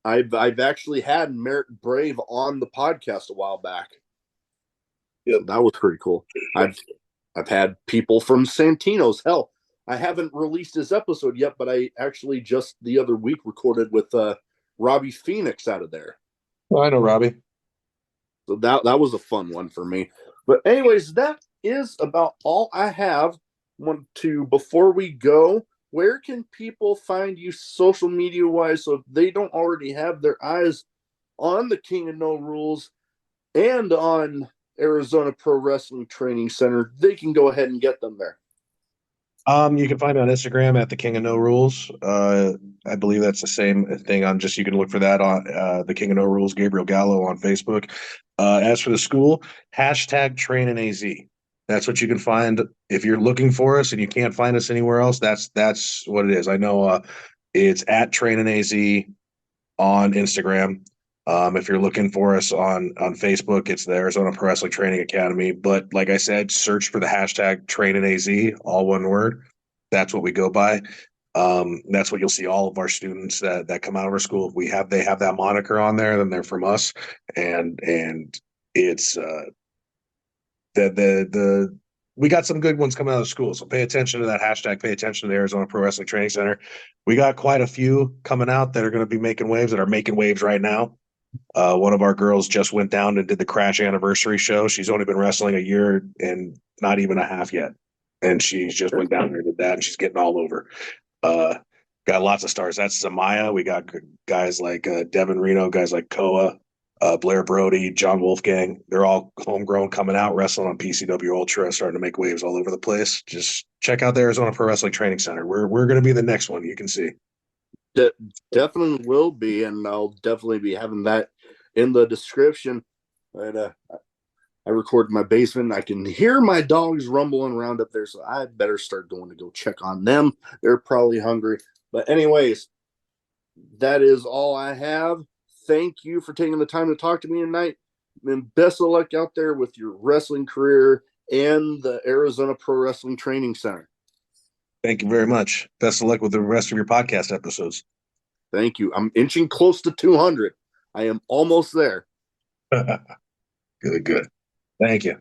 I've actually had Merritt Brave on the podcast a while back.
Yep.
That was pretty cool. I've had people from Santino's. Hell, I haven't released his episode yet, but I actually just the other week recorded with Robbie Phoenix out of there.
Well, I know Robbie.
So that was a fun one for me. But anyways, that is about all I have. Want to before we go, where can people find you social media wise so if they don't already have their eyes on the King of No Rules and on Arizona Pro Wrestling Training Center, they can go ahead and get them there.
You can find me on Instagram at the King of No Rules. I believe that's the same thing. You can look for that on the King of No Rules, Gabriel Gallo on Facebook. As for the school, hashtag Train in AZ. That's what you can find if you're looking for us and you can't find us anywhere else. That's what it is. I know it's at Train in AZ on Instagram. If you're looking for us on Facebook, it's the Arizona Pro Wrestling Training Academy. But like I said, search for the hashtag Train in AZ, all one word. That's what we go by. That's what you'll see all of our students that come out of our school. If they have that moniker on there, then they're from us. And it's the we got some good ones coming out of school. So pay attention to that hashtag, pay attention to the Arizona Pro Wrestling Training Center. We got quite a few coming out that are going to be making waves, that are making waves right now. One of our girls just went down and did the Crash anniversary show. She's only been wrestling a year and not even a half yet. And she just went down there and did that, and she's getting all over. Uh, got lots of stars. That's Zamaya. We got guys like Devin Reno, guys like Koa, Blair Brody, John Wolfgang. They're all homegrown, coming out, wrestling on PCW Ultra, starting to make waves all over the place. Just check out the Arizona Pro Wrestling Training Center. We're going to be the next one. You can see.
Definitely will be, and I'll definitely be having that in the description. But I record in my basement. I can hear my dogs rumbling around up there, so I better start going to go check on them. They're probably hungry. But anyways, that is all I have. Thank you for taking the time to talk to me tonight. And best of luck out there with your wrestling career and the Arizona Pro Wrestling Training Center.
Thank you very much. Best of luck with the rest of your podcast episodes.
Thank you. I'm inching close to 200. I am almost there.
Good, good. Thank you.